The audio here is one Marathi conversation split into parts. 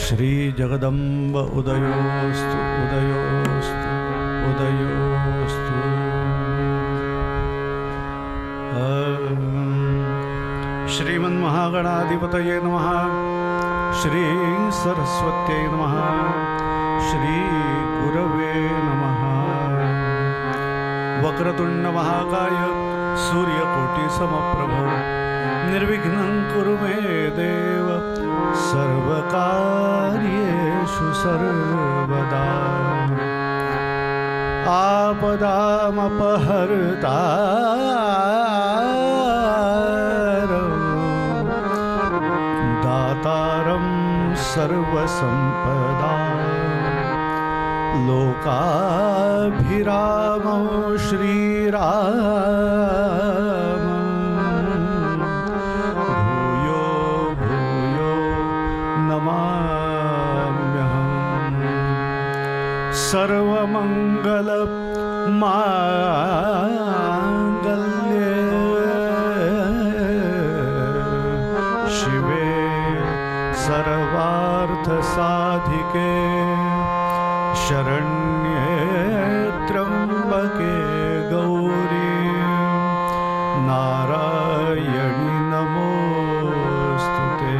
श्री जगदंब उदयोस्तु उदयोस्तु उदयोस्तु। श्रीमन्महागणाधिपतये नमः। श्री सरस्वत्यै नमः। श्री गुरवे नमः। वक्रतुंड महाकाय सूर्यकोटि समप्रभ निर्विघ्नं कुरु मे देव सर्वकार्येषु सर्वदा। आपदामपहर्तारं दातारं सर्वसम्पदा लोकाभिरामो श्रीराम भूयो भूयो नमाम्यहम्। सर्वमंगल मांगल्ये शिवे सर्वार्थ साधिके शरण्ये त्र्यंबके गौरी नारायणी नमोस्तुते।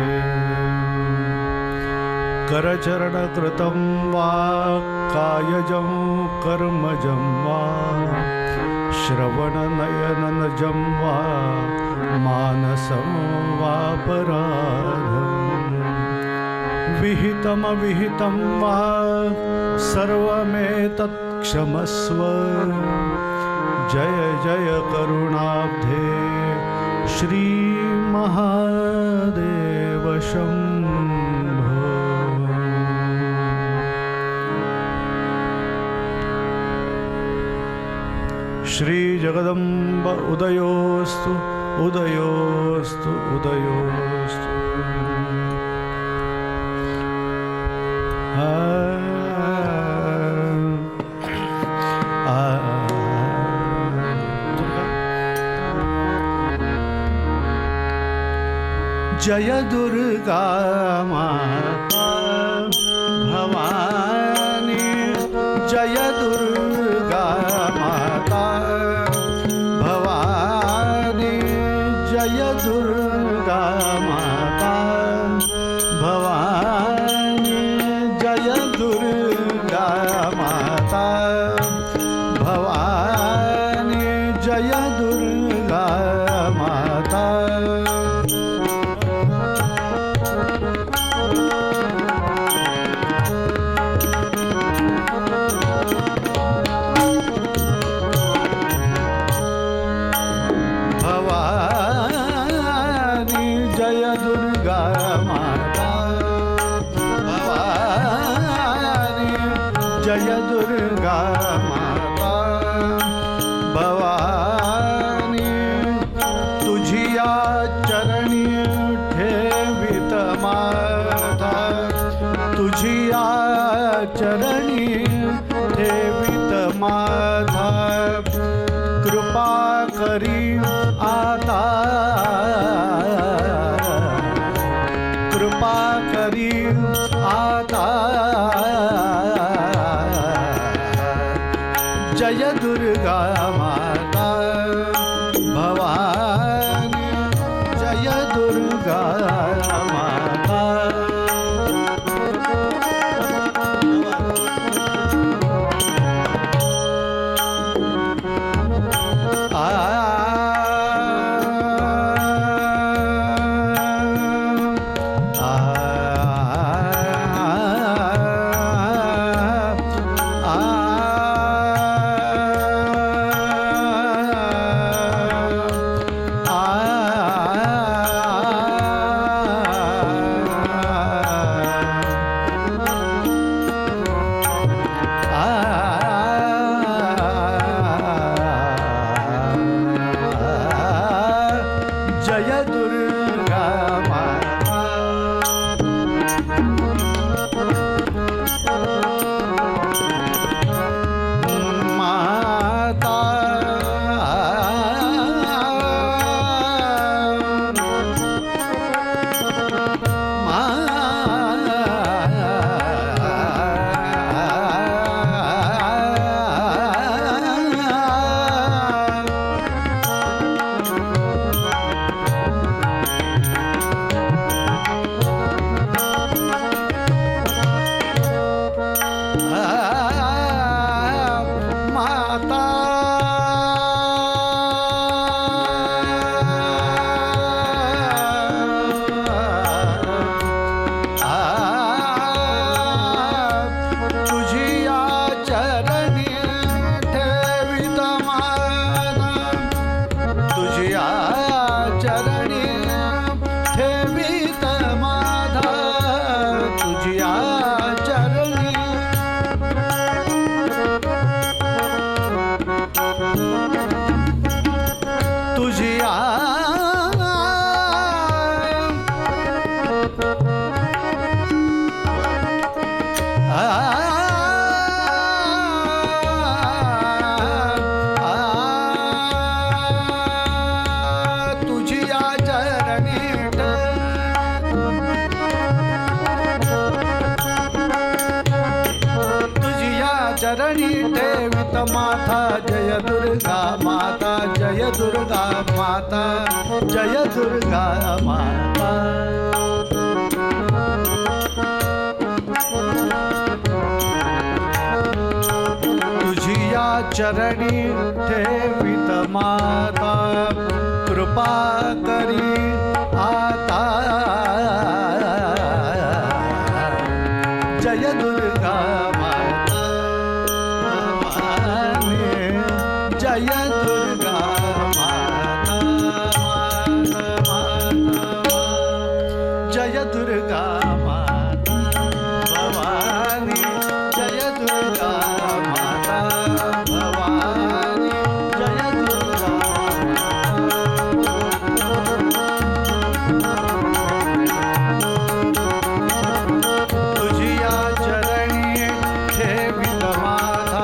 करचरणकृतं वा कायजं कर्मजं वा श्रवणनयनजं वा मानसं वापराधं विहितमविहितं वा सर्वमेतत् क्षमस्व। जय जय करुणाब्धे श्री महादेव शंभो। श्री जगदंब उदयोस्तु उदयोस्तु उदयोस्तु। जय दुर्गा माता भवानी जय दुर्गा माता भवानी जय दुर्गा माता भवानी जय दुर्गा माता भवानी जय दुर्गा माता भवानी तुझिया चरणी ठेवित माता तुझिया चरणी ठेवित माता कृपा करी आता कृपा करी आता जय दुर्गा माता भवानी जय दुर्गा माता जय दुर्गा माता माता माता तुझिया चरणी ठेवित माता तुझिया चरणी ठेवित माता तुझिया चरणी तुझिया तुझिया चरणी तुझिया चरणी ठेवित माता जय दुर्गा माता जय दुर्गा माता जय दुर्गा माता तुझिया चरणी ठेवित माता कृपा करी आता जय दुर्गा माता भवानी जय दुर्गा माता जय दुर्गा माता भवानी जय दुर्गा माता भवानी जय दुर्गा तुझिया चरणी ठेवित माता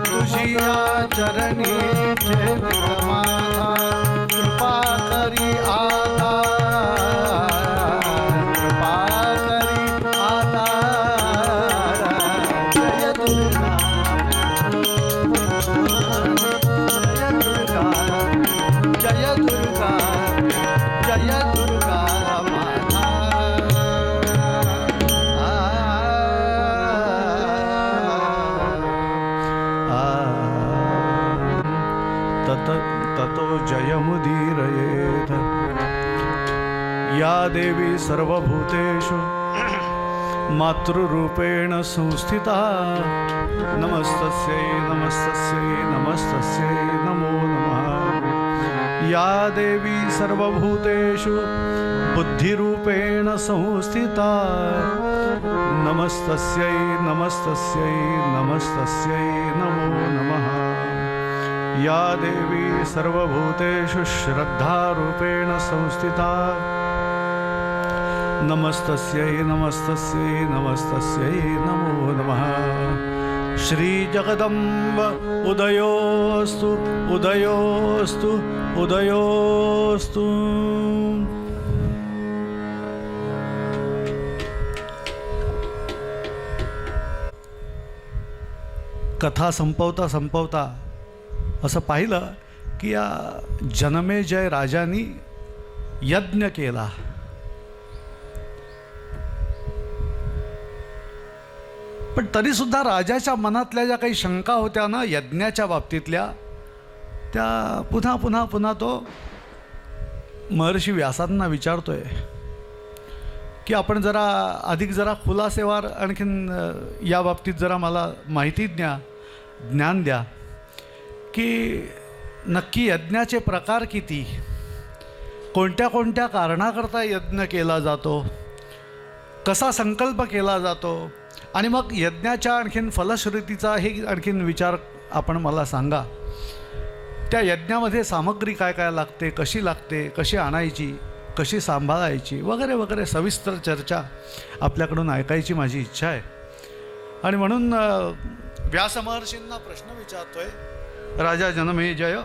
तुझिया चरणी ठेवित माता कृपा करी आता कृपा करी आता जय दुर्गा जय दुर्गा जय दुर्गा माता ततो जयमुदीरयेत्। या देवी सर्वभूतेषु मातृरूपेण संस्थिता नमस्तस्यै नमस्तस्यै नमस्तस्यै नमो नमः। या देवी सर्वभूतेषु बुद्धिरूपेण संस्थिता नमस्तस्यै नमस्तस्यै नमस्तस्यै नमो नमः। या देवी सर्वभूतेषु श्रद्धारूपेण संस्थिता नमस्तस्यै नमस्तस्यै नमस्तस्यै नमो नमः। श्री जगदम्ब उदयोस्तु उदयोस्तु उदयोस्तु। कथा संपवता संपवता असं पाहिलं की या जनमेजय राजांनी यज्ञ केला. पण तरीसुद्धा राजाच्या मनातल्या ज्या काही शंका होत्या ना यज्ञाच्या बाबतीतल्या, त्या पुन्हा पुन्हा पुन्हा तो महर्षी व्यासांना विचारतोय की आपण जरा अधिक जरा खुलासेवार आणखीन या बाबतीत जरा मला माहिती ज्ञान द्या की नक्की यज्ञाचे प्रकार किती, कोणत्या कोणत्या कारणाकरता यज्ञ केला जातो, कसा संकल्प केला जातो, आणि मग यज्ञाच्या आणखीन फलश्रुतीचा हे आणखीन विचार आपण मला सांगा. त्या यज्ञामध्ये सामग्री काय काय लागते, कशी आणायची, कशी सांभाळायची वगैरे वगैरे सविस्तर चर्चा आपल्याकडून ऐकायची माझी इच्छा आहे. आणि म्हणून व्यास महर्षींना प्रश्न विचारतोय राजा जनमेजय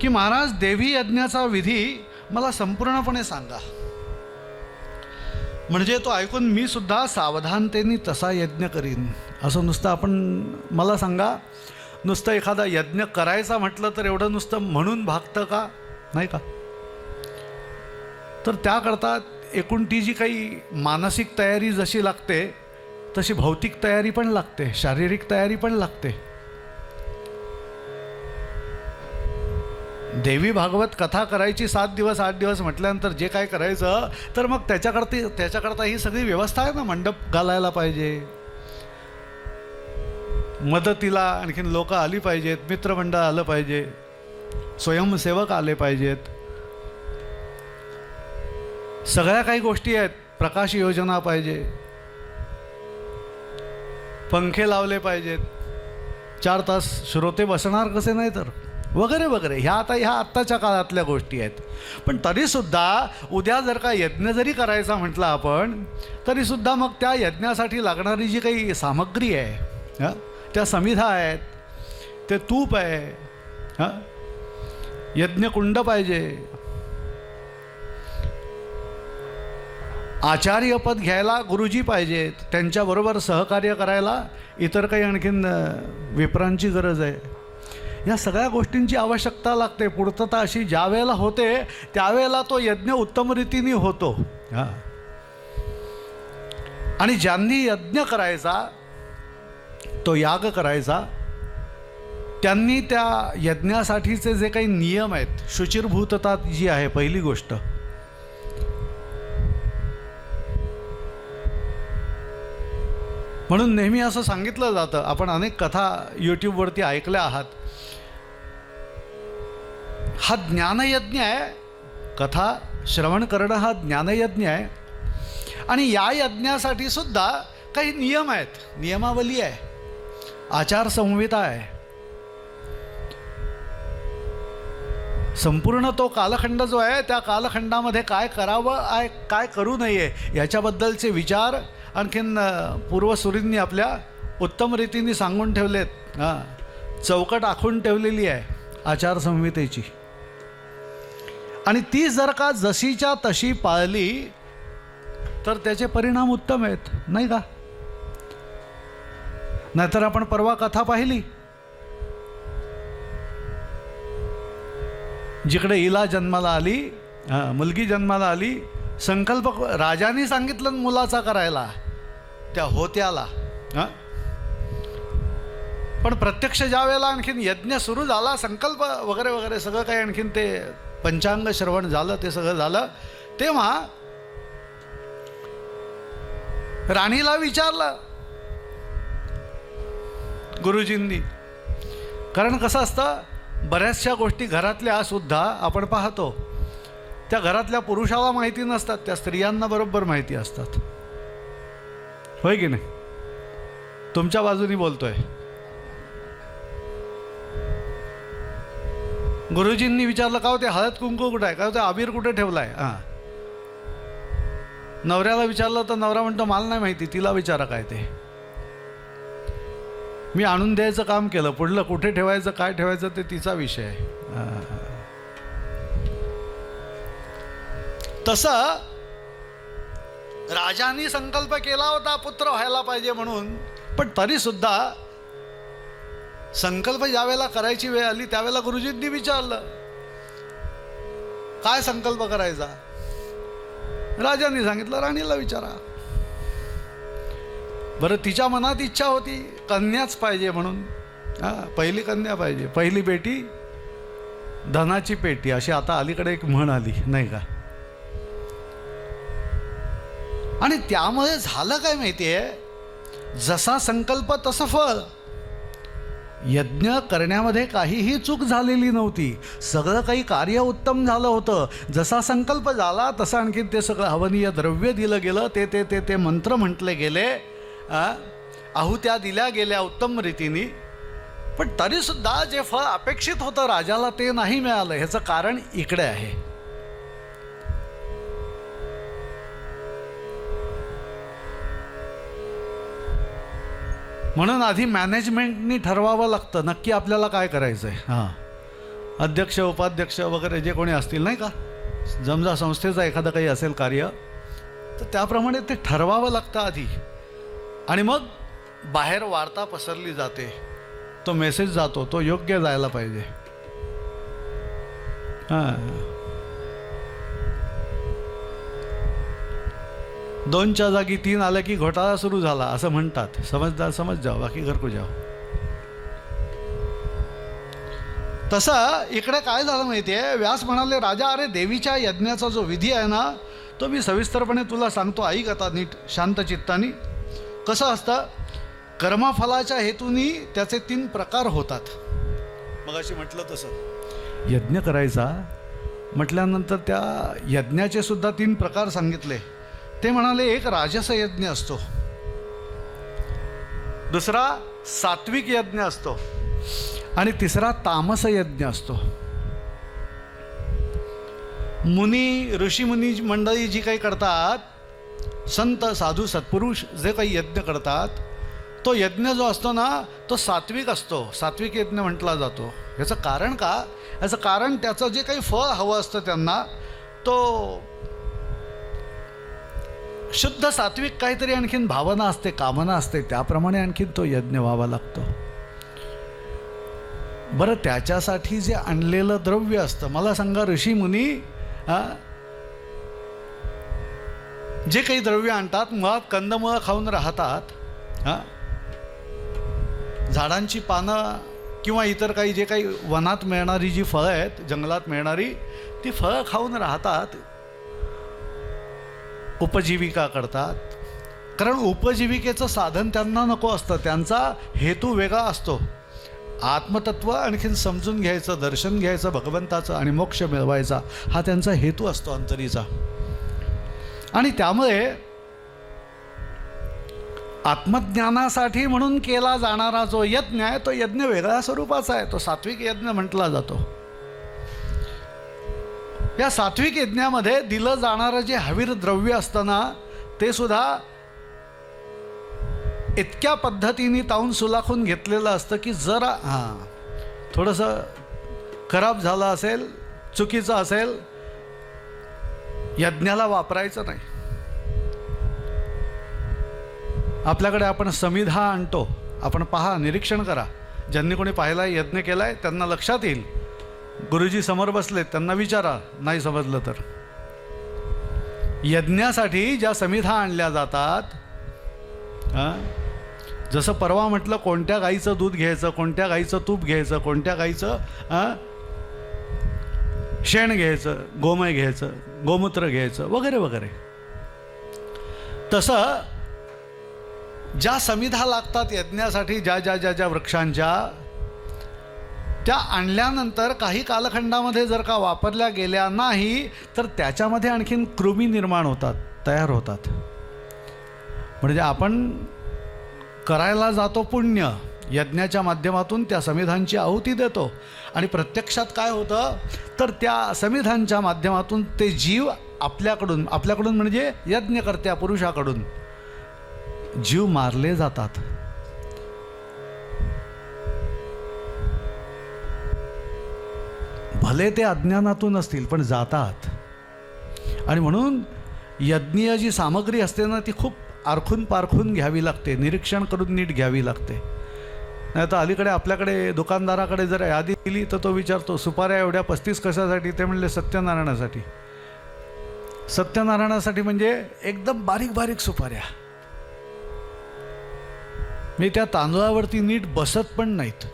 की महाराज देवी यज्ञाचा विधी मला संपूर्णपणे सांगा, म्हणजे तो ऐकून मी सुद्धा सावधानतेने तसा यज्ञ करीन. असं नुसतं आपण मला सांगा, नुसतं एखादा यज्ञ करायचा म्हटलं तर एवढं नुसतं म्हणून भागतं का, नाही का? तर त्याकरता एकूण ती जी काही मानसिक तयारी जशी लागते तशी भौतिक तयारी पण लागते, शारीरिक तयारी पण लागते. देवी भागवत कथा करायची 7 दिवस 8 दिवस म्हटल्यानंतर जे काय करायचं तर मग त्याच्याकरता ही सगळी व्यवस्था आहे ना. मंडप घालायला पाहिजे, मदतीला आणखीन लोक आली पाहिजेत, मित्रमंडळ आलं पाहिजे, स्वयंसेवक आले पाहिजेत, सगळ्या काही गोष्टी आहेत. प्रकाश योजना पाहिजे, पंखे लावले पाहिजेत, 4 तास श्रोते बसणार कसे नाही तर वगैरे वगैरे. ह्या आत्ताच्या काळातल्या गोष्टी आहेत. पण तरीसुद्धा उद्या जर का यज्ञ जरी करायचा म्हटलं आपण तरीसुद्धा मग त्या यज्ञासाठी लागणारी जी काही सामग्री आहे, त्या समिधा आहेत, ते तूप आहे, यज्ञकुंड पाहिजे, आचार्यपद घ्यायला गुरुजी पाहिजेत, त्यांच्याबरोबर सहकार्य करायला इतर काही आणखीन विप्रांची गरज आहे. या सगळ्या गोष्टींची आवश्यकता लागते. पूर्तता अशी ज्या वेळेला होते त्यावेळेला तो यज्ञ उत्तम रीतीने होतो. आणि ज्यांनी यज्ञ करायचा, तो याग करायचा, त्यांनी त्या यज्ञासाठीचे जे काही नियम आहेत, शुचिर्भूतता जी आहे पहिली गोष्ट, म्हणून नेहमी असं सांगितलं जातं, आपण अनेक कथा यूट्यूबवरती ऐकल्या आहात, हा ज्ञानयज्ञ आहे. कथा श्रवण करणं हा ज्ञानयज्ञ आहे. आणि या यज्ञासाठी सुद्धा काही नियम आहेत, नियमावली आहे, आचारसंहिता आहे. संपूर्ण तो कालखंड जो आहे त्या कालखंडामध्ये काय करावं आहे, काय करू नये याच्याबद्दलचे विचार आणखीन पूर्वसुरींनी आपल्या उत्तम रीतीने सांगून ठेवलेत. चौकट आखून ठेवलेली आहे आचारसंहितेची. आणि ती जर का जशीच्या तशी पाळली तर त्याचे परिणाम उत्तम आहेत, नाही का? नाहीतर आपण परवा कथा पाहिली, जिकडे इला जन्माला आली, मुलगी जन्माला आली, संकल्प राजाने सांगितलं मुलाचा करायला त्या होत्याला, पण प्रत्यक्ष ज्या वेळेला आणखीन यज्ञ सुरू झाला, संकल्प वगैरे वगैरे सगळं काही आणखीन ते पंचांग श्रवण झालं, ते सगळं झालं, तेव्हा राणीला विचारलं गुरुजींनी. कारण कसं असतं, बऱ्याचशा गोष्टी घरातल्या सुद्धा आपण पाहतो त्या घरातल्या पुरुषाला माहिती नसतात, त्या स्त्रियांना बरोबर माहिती असतात. होय की नाही? तुमच्या बाजूनी बोलतोय. गुरुजींनी विचारलं, का ते हळद कुंकू कुठं आहे, का ते अबीर कुठे ठेवलाय? हां. नवऱ्याला विचारलं तर नवरा म्हणतो मला नाही माहिती, तिला विचारा काय ते. मी आणून द्यायचं काम केलं, पुढलं कुठे ठेवायचं काय ठेवायचं ते तिचा विषय आहे. तसं राजांनी संकल्प केला होता पुत्र व्हायला पाहिजे म्हणून, पण तरी सुद्धा संकल्प ज्यावेळेला करायची वेळ आली त्यावेळेला गुरुजींनी विचारलं काय संकल्प करायचा. राजांनी सांगितलं राणीला विचारा. बरं, तिच्या मनात इच्छा होती कन्याच पाहिजे म्हणून. पहिली कन्या पाहिजे, पहिली बेटी धनाची पेटी, अशी आता अलीकडे एक म्हण आली नाही का. आणि त्यामुळे झालं काय माहितीये, जसा संकल्प तसं फळ. यज्ञ करण्यामध्ये काहीही चूक झालेली नव्हती, सगळं काही कार्य उत्तम झालं होतं. जसा संकल्प झाला तसं आणखीन ते सगळं हवनीय द्रव्य दिलं गेलं, ते ते ते ते मंत्र म्हटले गेले, आहुत्या दिल्या गेल्या उत्तम रीतीने. पण तरीसुद्धा जे फळ अपेक्षित होतं राजाला ते नाही मिळालं. ह्याचं कारण इकडे आहे. म्हणून आधी मॅनेजमेंटनी ठरवावं लागतं नक्की आपल्याला काय करायचं आहे. हां, अध्यक्ष उपाध्यक्ष वगैरे जे कोणी असतील नाही का, समजा संस्थेचं एखादं काही असेल कार्य, तर त्याप्रमाणे ते ठरवावं लागतं आधी. आणि मग बाहेर वार्ता पसरली जाते, तो मेसेज जातो, तो योग्य जायला पाहिजे. हां, 2च्या जागी 3 आलं की घोटाळा सुरू झाला असं म्हणतात. समजदार समज जाओ, बाकी घर को जाओ. तसं इकडे काय झालं माहितीये, व्यास म्हणाले राजा अरे देवीच्या यज्ञाचा जो विधी आहे ना तो मी सविस्तरपणे तुला सांगतो, ऐक आता नीट शांत चित्तानी. कसं असतं, कर्मफलाच्या हेतूनी त्याचे 3 प्रकार होतात. मग अशी म्हटलं तसं यज्ञ करायचा म्हटल्यानंतर त्या यज्ञाचे सुद्धा 3 प्रकार सांगितले. ते म्हणाले, एक राजस यज्ञ असतो, दुसरा सात्विक यज्ञ असतो आणि तिसरा तामस यज्ञ असतो. मुनी ऋषीमुनी मंडळी जी काही करतात, संत साधू सत्पुरुष जे काही यज्ञ करतात, तो यज्ञ जो असतो ना तो सात्विक असतो, सात्विक यज्ञ म्हटला जातो. याचं कारण का, याचं कारण त्याचं जे काही फळ हवं असतं त्यांना, तो शुद्ध सात्विक काहीतरी आणखीन भावना असते, कामना असते, त्याप्रमाणे आणखीन तो यज्ञ व्हावा लागतो. बरं, त्याच्यासाठी जे आणलेलं द्रव्य असतं, मला सांगा ऋषी मुनी जे काही द्रव्य आणतात, मुळात कंदमुळं खाऊन राहतात. झाडांची पानं किंवा इतर काही जे काही वनात मिळणारी जी फळं आहेत, जंगलात मिळणारी ती फळं खाऊन राहतात, उपजीविका करतात. कारण उपजीविकेचं साधन त्यांना नको असतं, त्यांचा हेतू वेगळा असतो. आत्मतत्व आणखीन समजून घ्यायचं, दर्शन घ्यायचं भगवंताचं आणि मोक्ष मिळवायचा, हा त्यांचा हेतू असतो अंतरीचा. आणि त्यामुळे आत्मज्ञानासाठी म्हणून केला जाणारा जो यज्ञ आहे तो यज्ञ वेगळ्या स्वरूपाचा आहे, तो सात्विक यज्ञ म्हटला जातो. या सात्विक यज्ञामध्ये दिलं जाणारं जे हवीर द्रव्य असतं ना ते सुद्धा इतक्या पद्धतीने ताऊन सुलाखून घेतलेलं असतं की जरा थोडंसं खराब झालं असेल, चुकीचं असेल, यज्ञाला वापरायचं नाही. आपल्याकडे आपण समिधा आणतो, आपण पहा, निरीक्षण करा. ज्यांनी कोणी पाहिला यज्ञ केलाय त्यांना लक्षात येईल. गुरुजी समोर बसले, त्यांना विचारा, नाही समजलं तर. यज्ञासाठी ज्या समिधा आणल्या जातात, जसं परवा म्हटलं कोणत्या गाईचं दूध घ्यायचं, कोणत्या गाईचं तूप घ्यायचं, कोणत्या गाईचं शेण घ्यायचं, गोमय घ्यायचं, गोमूत्र घ्यायचं वगैरे वगैरे, तसं ज्या समिधा लागतात यज्ञासाठी, ज्या ज्या ज्या ज्या वृक्षांच्या, त्या आणल्यानंतर काही कालखंडामध्ये जर का वापरल्या गेल्या नाही तर त्याच्यामध्ये आणखीन कृमी निर्माण होतात, तयार होतात. म्हणजे आपण करायला जातो पुण्य, यज्ञाच्या माध्यमातून त्या समिधांची आहुती देतो आणि प्रत्यक्षात काय होतं तर त्या समिधांच्या माध्यमातून ते जीव आपल्याकडून म्हणजे यज्ञकर्त्या पुरुषाकडून जीव मारले जातात. भले ते अज्ञानातून असतील पण जातात. आणि म्हणून यज्ञीय जी सामग्री असते ना ती खूप आरखून पारखून घ्यावी लागते, निरीक्षण करून नीट घ्यावी लागते. नाही तर अलीकडे आपल्याकडे दुकानदाराकडे जर यादी दिली तर तो विचारतो सुपाऱ्या एवढ्या 35 कशासाठी, ते म्हणले सत्यनारायणासाठी. सत्यनारायणासाठी म्हणजे एकदम बारीक बारीक सुपाऱ्या, मी त्या तांदूळावरती नीट बसत पण नाहीत.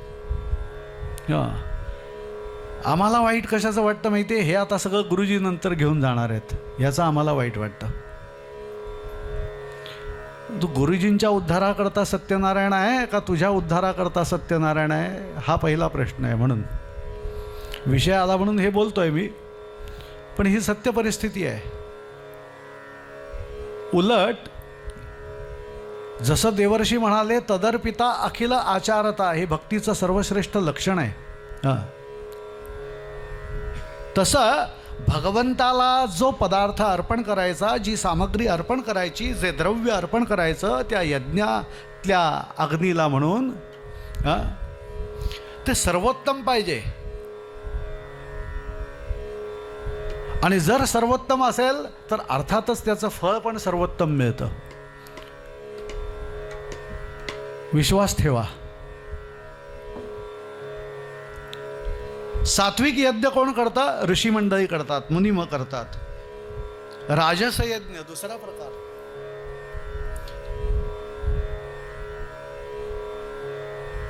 हां, आम्हाला वाईट कशाचं वाटतं माहिती आहे, हे आता सगळं गुरुजी नंतर घेऊन जाणार आहेत याचं आम्हाला वाईट वाटतं. तू गुरुजींच्या उद्धाराकरता सत्यनारायण आहे का तुझ्या उद्धाराकरता सत्यनारायण आहे, हा पहिला प्रश्न आहे. म्हणून विषय आला म्हणून हे बोलतोय मी, पण ही सत्य परिस्थिती आहे. उलट जसं देवर्षी म्हणाले तदर्पिता अखिल आचारता, हे भक्तीचं सर्वश्रेष्ठ लक्षण आहे. हां, तसं भगवंताला जो पदार्थ अर्पण करायचा, जी सामग्री अर्पण करायची, जे द्रव्य अर्पण करायचं त्या यज्ञातल्या अग्नीला म्हणून ते सर्वोत्तम पाहिजे. आणि जर सर्वोत्तम असेल तर अर्थातच त्याचं फळ पण सर्वोत्तम मिळतं. विश्वास ठेवा. सात्विक यज्ञ कोण करतं? ऋषी मंडळी करतात, मुनिम करतात. राजस यज्ञ दुसरा प्रकार.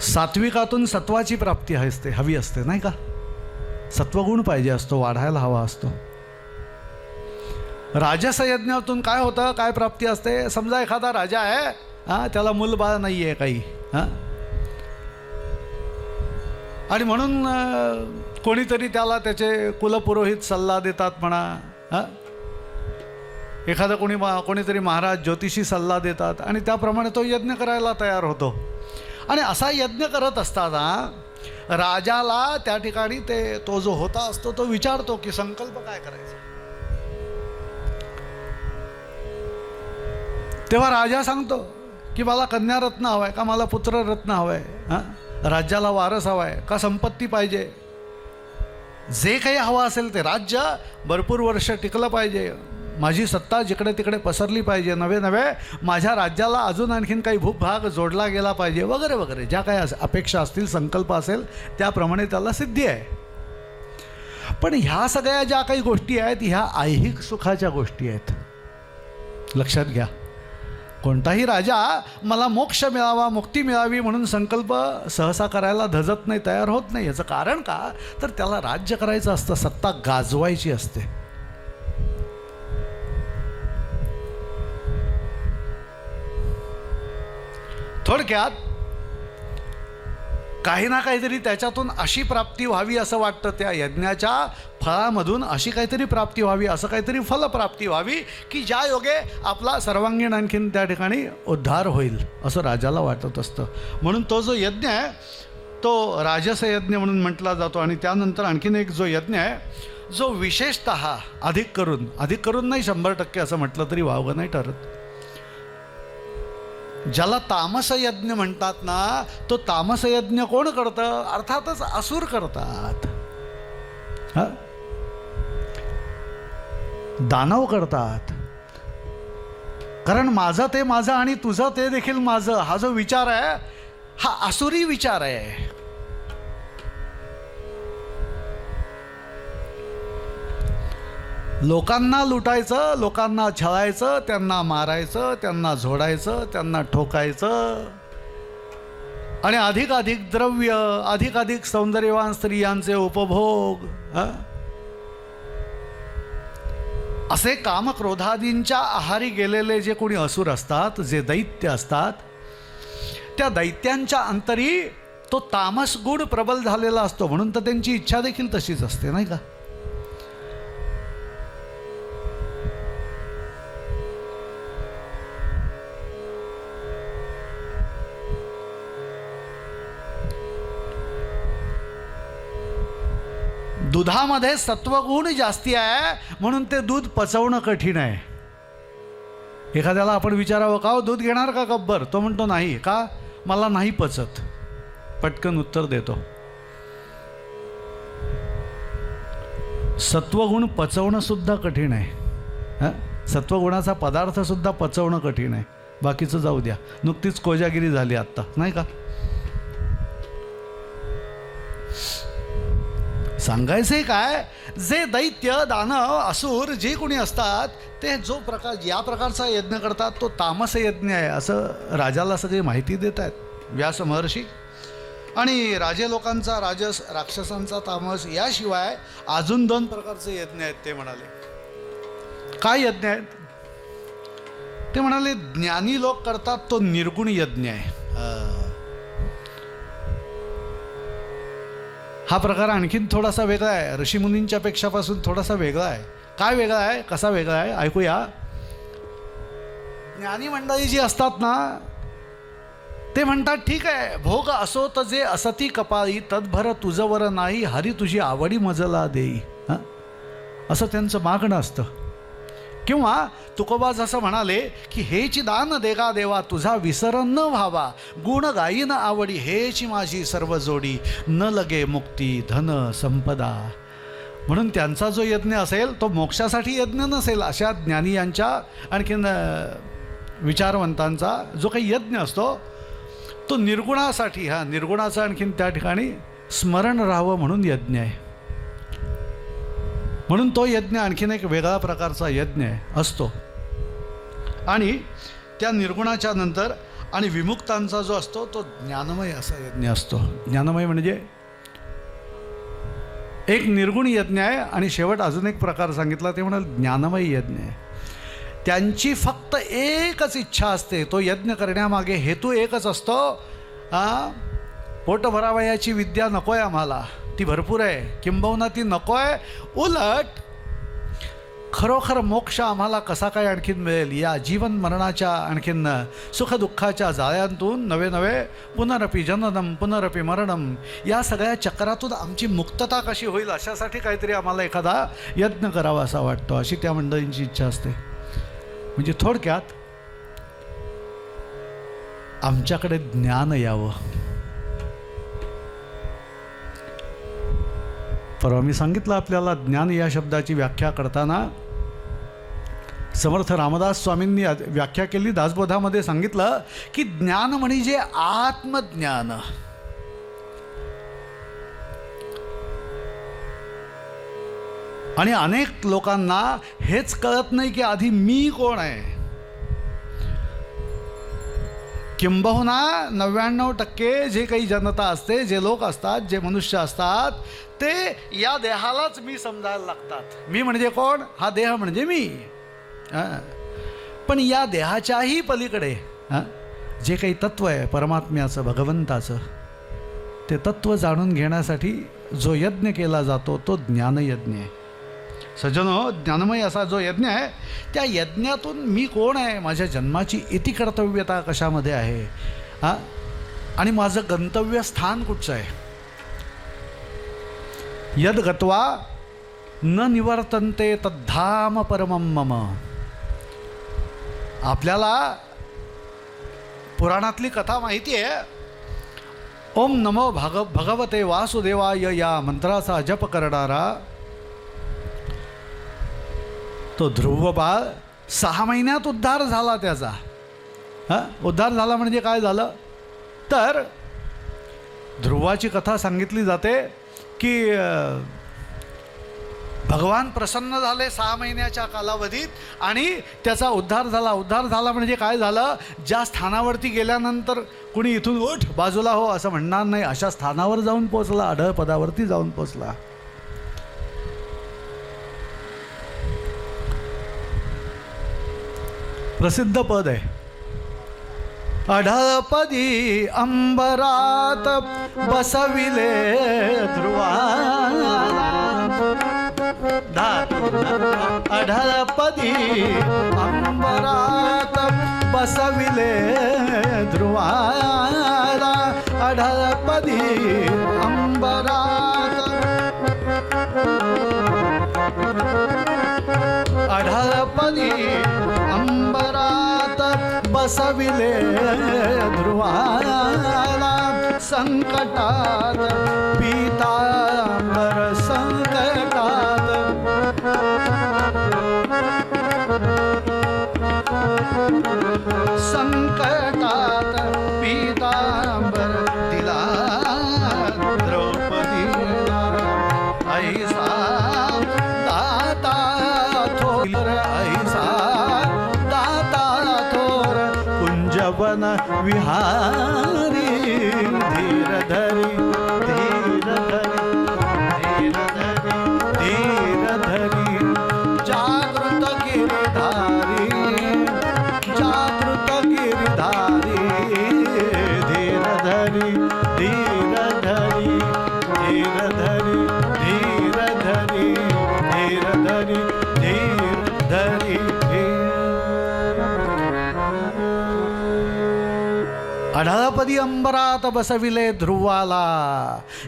सात्विकातून सत्वाची प्राप्ती हवी असते नाही का, सत्वगुण पाहिजे असतो, वाढायला हवा असतो. राजस यज्ञातून काय होतं, काय प्राप्ती असते? समजा एखादा राजा आहे, हां, त्याला मूलबाळ नाही आहे काही, हां, आणि म्हणून कोणीतरी त्याला त्याचे कुलपुरोहित सल्ला देतात म्हणा, हां, एखादा कोणीतरी महाराज ज्योतिषी सल्ला देतात आणि त्याप्रमाणे तो यज्ञ करायला तयार होतो. आणि असा यज्ञ करत असताना राजाला त्या ठिकाणी तो जो होता असतो तो विचारतो की संकल्प काय करायचा. तेव्हा राजा सांगतो की मला कन्यारत्न हवं आहे का, मला पुत्ररत्न हवं आहे, हां, राज्याला वारस हवा आहे का, संपत्ती पाहिजे, जे काही हवं असेल ते, राज्य भरपूर वर्ष टिकलं पाहिजे, माझी सत्ता जिकडे तिकडे पसरली पाहिजे, नवे नवे माझ्या राज्याला अजून आणखीन काही भूभाग जोडला गेला पाहिजे वगैरे वगैरे, ज्या काही अपेक्षा असतील, संकल्प असेल त्याप्रमाणे त्याला सिद्धी आहे. पण ह्या सगळ्या ज्या काही गोष्टी आहेत ह्या ऐहिक सुखाच्या गोष्टी आहेत, लक्षात घ्या. कोणताही राजा मला मोक्ष मिळावा, मुक्ती मिळावी म्हणून संकल्प सहसा करायला धजत नाही, तयार होत नाही. याचं कारण का, तर त्याला राज्य करायचं असतं, सत्ता गाजवायची असते. थोडक्यात काही ना काहीतरी त्याच्यातून अशी प्राप्ती व्हावी असं वाटतं, त्या यज्ञाच्या फळामधून अशी काहीतरी प्राप्ती व्हावी, असं काहीतरी फलप्राप्ती व्हावी की ज्या योगे आपला सर्वांगीण आणखीन त्या ठिकाणी उद्धार होईल असं राजाला वाटत असतं. म्हणून तो जो यज्ञ आहे तो राजस यज्ञ म्हणून म्हटला जातो. आणि त्यानंतर आणखीन एक जो यज्ञ आहे जो विशेषतः अधिक करून नाही 100% असं म्हटलं तरी वावगं नाही ठरत, ज्याला तामस यज्ञ म्हणतात ना, तो तामस यज्ञ कोण करतं? अर्थातच असुर करतात, हा, दानव करतात. कारण माझं ते माझं आणि तुझं ते देखील माझं, हा जो विचार आहे हा असुरी विचार आहे. लोकांना लुटायचं, लोकांना छळायचं, त्यांना मारायचं, त्यांना झोडायचं, त्यांना ठोकायचं, आणि अधिकाधिक द्रव्य, अधिकाधिक सौंदर्यवान स्त्रियांचे उपभोग, असे कामक्रोधादींच्या आहारी गेलेले जे कोणी असुर असतात, जे दैत्य असतात, त्या दैत्यांच्या अंतरी तो तामस गुण प्रबल झालेला असतो. म्हणून तर त्यांची इच्छा देखील तशीच असते, नाही का? दुधामध्ये सत्वगुण जास्ती आहे म्हणून ते दूध पचवणं कठीण आहे. एखाद्याला आपण विचारावं, का हो दूध घेणार का कब्बर? तो म्हणतो नाही. का? मला नाही पचत. पटकन उत्तर देतो. सत्वगुण पचवणं सुद्धा कठीण आहे. सत्वगुणाचा पदार्थ सुद्धा पचवणं कठीण आहे. बाकीचं जाऊ द्या, नुकतीच कोजागिरी झाली आत्ता, नाही का? सांगायचे काय, जे दैत्य, दानव, असुर जे कोणी असतात ते जो प्रकार या प्रकारचा यज्ञ करतात तो तामस यज्ञ आहे असं राजाला सगळी माहिती देत आहेत व्यास महर्षी. आणि राजे लोकांचा राजस, राक्षसांचा तामस, याशिवाय अजून 2 प्रकारचे यज्ञ आहेत ते म्हणाले. काय यज्ञ आहेत ते म्हणाले? ज्ञानी लोक करतात तो निर्गुण यज्ञ आहे. हा प्रकार आणखीन थोडासा वेगळा आहे, ऋषीमुनींच्या पेक्षापासून थोडासा वेगळा आहे. काय वेगळा आहे, कसा वेगळा आहे ऐकूया. ज्ञानी मंडळी जी असतात ना ते म्हणतात, ठीक आहे, भोग असो तर जे असती कपाळी, तद्भर तुझवर नाही, हरी तुझी आवडी मजला देई. असं त्यांचं मागणं असतं. किंवा तुकोबा जसं म्हणाले की हेची दान देगा देवा, तुझा विसर न व्हावा, गुण गायीन आवडी, हेची माझी सर्व जोडी, न लगे मुक्ती धन संपदा. म्हणून त्यांचा जो यज्ञ असेल तो मोक्षासाठी यज्ञ नसेल. अशा ज्ञानी यांच्या आणखीन विचारवंतांचा जो काही यज्ञ असतो तो निर्गुणासाठी, निर्गुणाचं आणखीन त्या ठिकाणी स्मरण राहावं म्हणून यज्ञ आहे. म्हणून तो यज्ञ आणखीन एक वेगळा प्रकारचा यज्ञ असतो. आणि त्या निर्गुणाच्या नंतर आणि विमुक्तांचा जो असतो तो ज्ञानमय असा यज्ञ असतो. ज्ञानमय म्हणजे एक निर्गुण यज्ञ आहे आणि शेवट अजून एक प्रकार सांगितला ते म्हणाल ज्ञानमय यज्ञ आहे. त्यांची फक्त एकच इच्छा असते, तो यज्ञ करण्यामागे हेतू एकच असतो, पोट भरावयाची विद्या नको आहे आम्हाला, ती भरपूर आहे, किंबहुना ती नको आहे, उलट खरोखर मोक्ष आम्हाला कसा काय आणखीन मिळेल, या जीवन मरणाच्या आणखीन सुखदुःखाच्या जाळ्यांतून नवे नवे पुनरपि जननम पुनरपि मरणम या सगळ्या चक्रातून आमची मुक्तता कशी होईल अशासाठी काहीतरी आम्हाला एखादा यज्ञ करावा असा वाटतो. अशी त्या मंडळींची इच्छा असते. म्हणजे थोडक्यात आमच्याकडे ज्ञान यावं. परवा मी सांगितलं आपल्याला, ज्ञान या शब्दाची व्याख्या करताना समर्थ रामदास स्वामींनी व्याख्या केली. दासबोधामध्ये सांगितलं की ज्ञान म्हणजे आत्मज्ञान. आणि अनेक लोकांना हेच कळत नाही की आधी मी कोण आहे. किंबहुना 99% जे काही जनता असते, जे लोक असतात, जे मनुष्य असतात, ते या देहालाच मी समजायला लागतात. मी म्हणजे कोण? हा देह म्हणजे मी. पण या देहाच्याही पलीकडे जे काही तत्व आहे परमात्म्याचं, भगवंताचं, ते तत्व जाणून घेण्यासाठी जो यज्ञ केला जातो तो ज्ञानयज्ञ आहे. सज्जनो, ज्ञानमय असा जो यज्ञ आहे त्या यज्ञातून मी कोण आहे, माझ्या जन्माची इति कर्तव्यता कशामध्ये आहे, आणि माझं गंतव्य स्थान कुठचं आहे. यद गत्वा न निवर्तन्ते तद्धाम परमं मम. आपल्याला पुराणातली कथा माहिती आहे. ओम नमो भगवते वासुदेवाय या मंत्राचा जप करणारा तो ध्रुव बाळ 6 महिन्यात उद्धार झाला त्याचा. उद्धार झाला म्हणजे काय झालं तर ध्रुवाची कथा सांगितली जाते की भगवान प्रसन्न झाले 6 महिन्याच्या कालावधीत आणि त्याचा उद्धार झाला. उद्धार झाला म्हणजे काय झालं, ज्या स्थानावरती गेल्यानंतर कुणी इथून उठ बाजूला हो असं म्हणणार नाही, अशा स्थानावर जाऊन पोचला, अढळ पदावरती जाऊन पोचला. प्रसिद्ध पद आहे. अढळपदी अंबरात बसविले ध्रुवाला, अढळपदी अंबरात बसविले ध्रुवाला, अढळपदी अंबरात, अढळपदी अंबरात बसविले ध्रुवाला, संकटात पीतांबर संकटात, संकटात पीतांबर दिला द्रौपदीला, ऐसा दाता थोर, ऐसा दाता थोर कुंजवन विहारी, धीर धरी धीर धरी धीर धरी धीर धरी, जागृत गिरिधारी जागृत गिरिधारी, धीर धरी धीर धरी धीर धरी धीर धरी धीर धरी धीर धरी. अढळपदी अंबरात बसविले ध्रुवाला,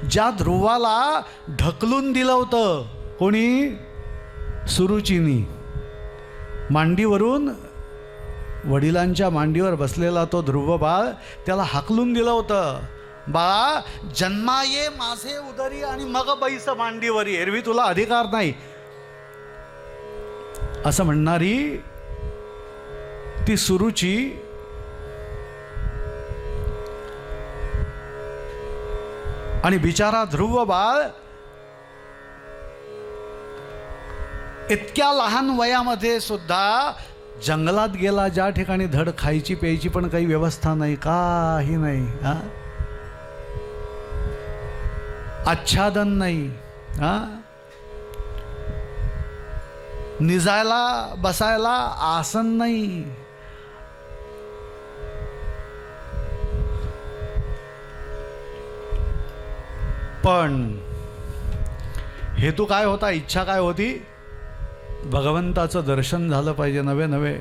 ज्या ध्रुवाला ढकलून दिलं होतं कोणी, सुरुचीनी, मांडीवरून वडिलांच्या मांडीवर बसलेला तो ध्रुव बाळ, त्याला हाकलून दिलं होतं, बाळा जन्मा ये माझे उदरी आणि मग बैस मांडीवरी, एरवी तुला अधिकार नाही असं म्हणणारी ती सुरुची आणि बिचारा ध्रुव बाळ इतक्या लहान वयामध्ये सुद्धा जंगलात गेला, ज्या ठिकाणी धड खायची प्यायची पण काही व्यवस्था नाही, काही नाही, आच्छादन नाही, निजायला बसायला आसन नाही, पण हेतू काय होता, इच्छा काय होती, भगवंताचं दर्शन झालं पाहिजे नवे नवे,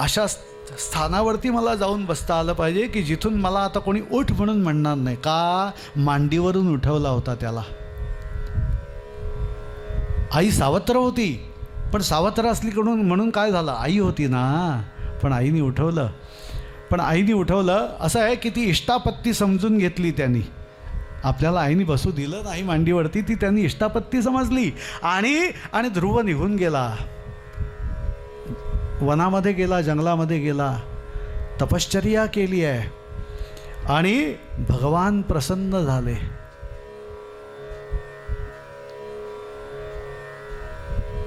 अशा स्थानावरती मला जाऊन बसता आलं पाहिजे की जिथून मला आता कोणी उठ म्हणून म्हणणार नाही. का, मांडीवरून उठवला होता त्याला. आई सावत्र होती, पण सावत्र असलीकडून म्हणून काय झालं, आई होती ना, पण आईने उठवलं. पण आईने उठवलं असं आहे की ती इष्टापत्ती समजून घेतली त्यांनी. आपल्याला आईने बसू दिलं नाही मांडीवरती, ती त्यांनी इष्टापत्ती समजली आणि ध्रुव निघून गेला, वनामध्ये गेला, जंगलामध्ये गेला, तपश्चर्या केली आहे आणि भगवान प्रसन्न झाले.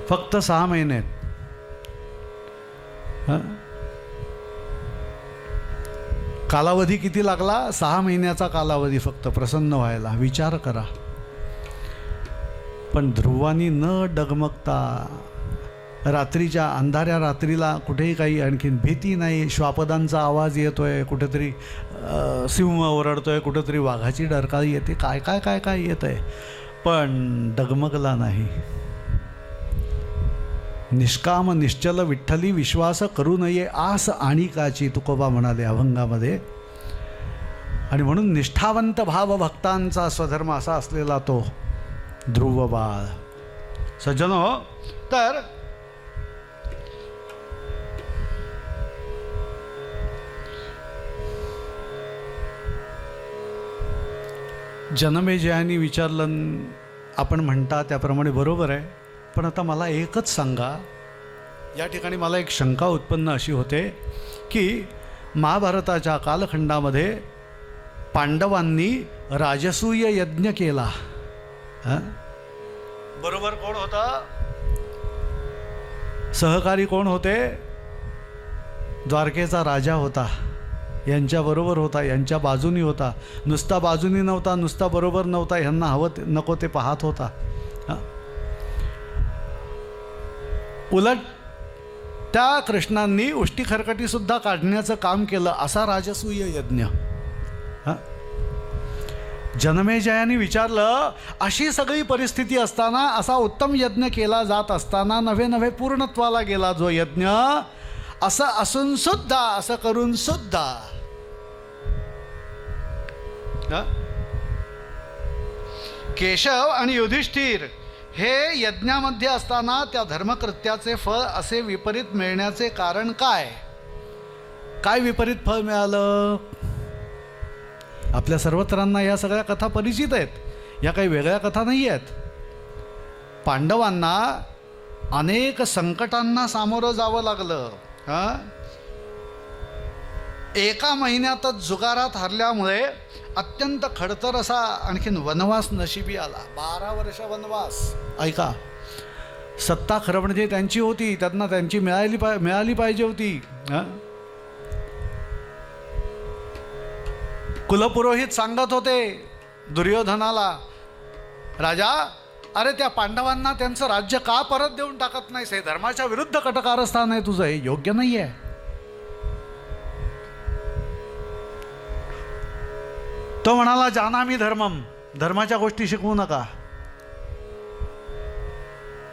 फक्त 6 महिन्यात. कालावधी किती लागला, 6 महिन्याचा कालावधी फक्त प्रसन्न व्हायला. विचार करा. पण ध्रुवानी न डगमगता रात्रीच्या अंधाऱ्या रात्रीला कुठेही काही आणखीन भीती नाही. श्वापदांचा आवाज येतोय, कुठेतरी सिंह ओरडतोय, कुठेतरी वाघाची डरकाळी येते, काय काय काय काय येत आहे, पण डगमगला नाही. निष्काम निश्चल विठ्ठली विश्वास करू नये आस आणिकाची, तुकोबा म्हणाले अभंगामध्ये. आणि म्हणून निष्ठावंत भाव भक्तांचा स्वधर्म असा असलेला तो ध्रुव बाळ. सज्जनो, तर जनमेजयानी विचारलं, आपण म्हणता त्याप्रमाणे बरोबर आहे, पण आता मला एकच सांगा. या ठिकाणी मला एक शंका उत्पन्न अशी होते की महाभारताच्या कालखंडामध्ये पांडवांनी राजसूय यज्ञ केला, बरोबर कोण होता? सहकारी कोण होते? द्वारकेचा राजा होता, यांच्याबरोबर होता, यांच्या बाजूनी होता. नुसता बाजूनी नव्हता, नुसता बरोबर नव्हता, ह्यांना हवं नको ते पाहत होता. उलट त्या कृष्णांनी उष्टी खरकटीसुद्धा काढण्याचं काम केलं, असा राजसूय यज्ञ. जनमेजयाने विचारलं, अशी सगळी परिस्थिती असताना, असा उत्तम यज्ञ केला जात असताना, नव्हे नव्हे पूर्णत्वाला गेला जो यज्ञ, असं असून सुद्धा, असं करून सुद्धा केशव आणि युधिष्ठिर हे यज्ञामध्ये असताना त्या धर्मकृत्याचे फळ असे विपरीत मिळण्याचे कारण काय? काय विपरीत फळ मिळालं? आपल्या सर्वत्रांना या सगळ्या कथा परिचित आहेत, या काही वेगळ्या कथा नाही आहेत. पांडवांना अनेक संकटांना सामोरं जावं लागलं. एका महिन्यातच जुगारात हरल्यामुळे अत्यंत खडतर असा आणखीन वनवास नशिबी आला. 12 वर्ष वनवास. ऐका, सत्ता खरं म्हणजे त्यांची होती, त्यांना त्यांची मिळाली पाहिजे होती. कुलपुरोहित सांगत होते दुर्योधनाला, राजा, अरे त्या पांडवांना त्यांचं राज्य का परत देऊन टाकत नाहीस? हे धर्माच्या विरुद्ध कटकारस्थान आहे तुझं, हे योग्य नाही आहे. तो म्हणाला, जानामि धर्मम, धर्माच्या गोष्टी शिकवू नका.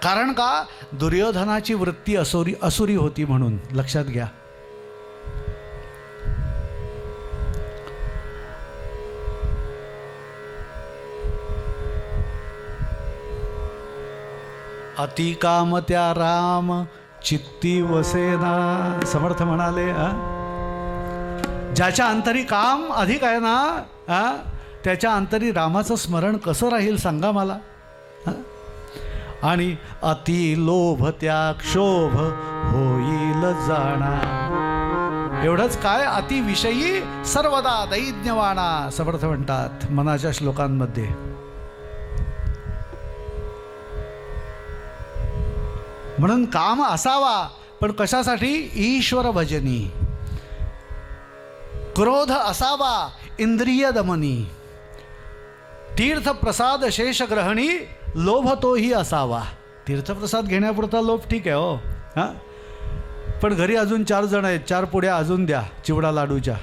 कारण का? दुर्योधनाची वृत्ती असुरी होती म्हणून. लक्षात घ्या. अति काम त्या राम चित्ती वसेना, समर्थ म्हणाले. ज्याच्या अंतरी काम अधिक आहे ना, त्याच्या अंतरी रामाचं स्मरण कसं राहील सांगा मला. आणि अति लोभ त्या क्षोभ होईल जाणा. एवढंच काय, अतिविषयी सर्वदा दैन्यवाणा, समर्थ म्हणतात मनाच्या श्लोकांमध्ये. म्हणून काम असावा, पण कशासाठी? ईश्वर भजनी. क्रोध असावा, इंद्रिय दमनी. तीर्थप्रसाद शेषग्रहणी, लोभ तोही असावा. तीर्थप्रसाद घेण्यापुरता लोभ ठीक आहे हो, पण घरी अजून 4 जण आहेत, 4 पुड्या अजून द्या चिवडा लाडूच्या,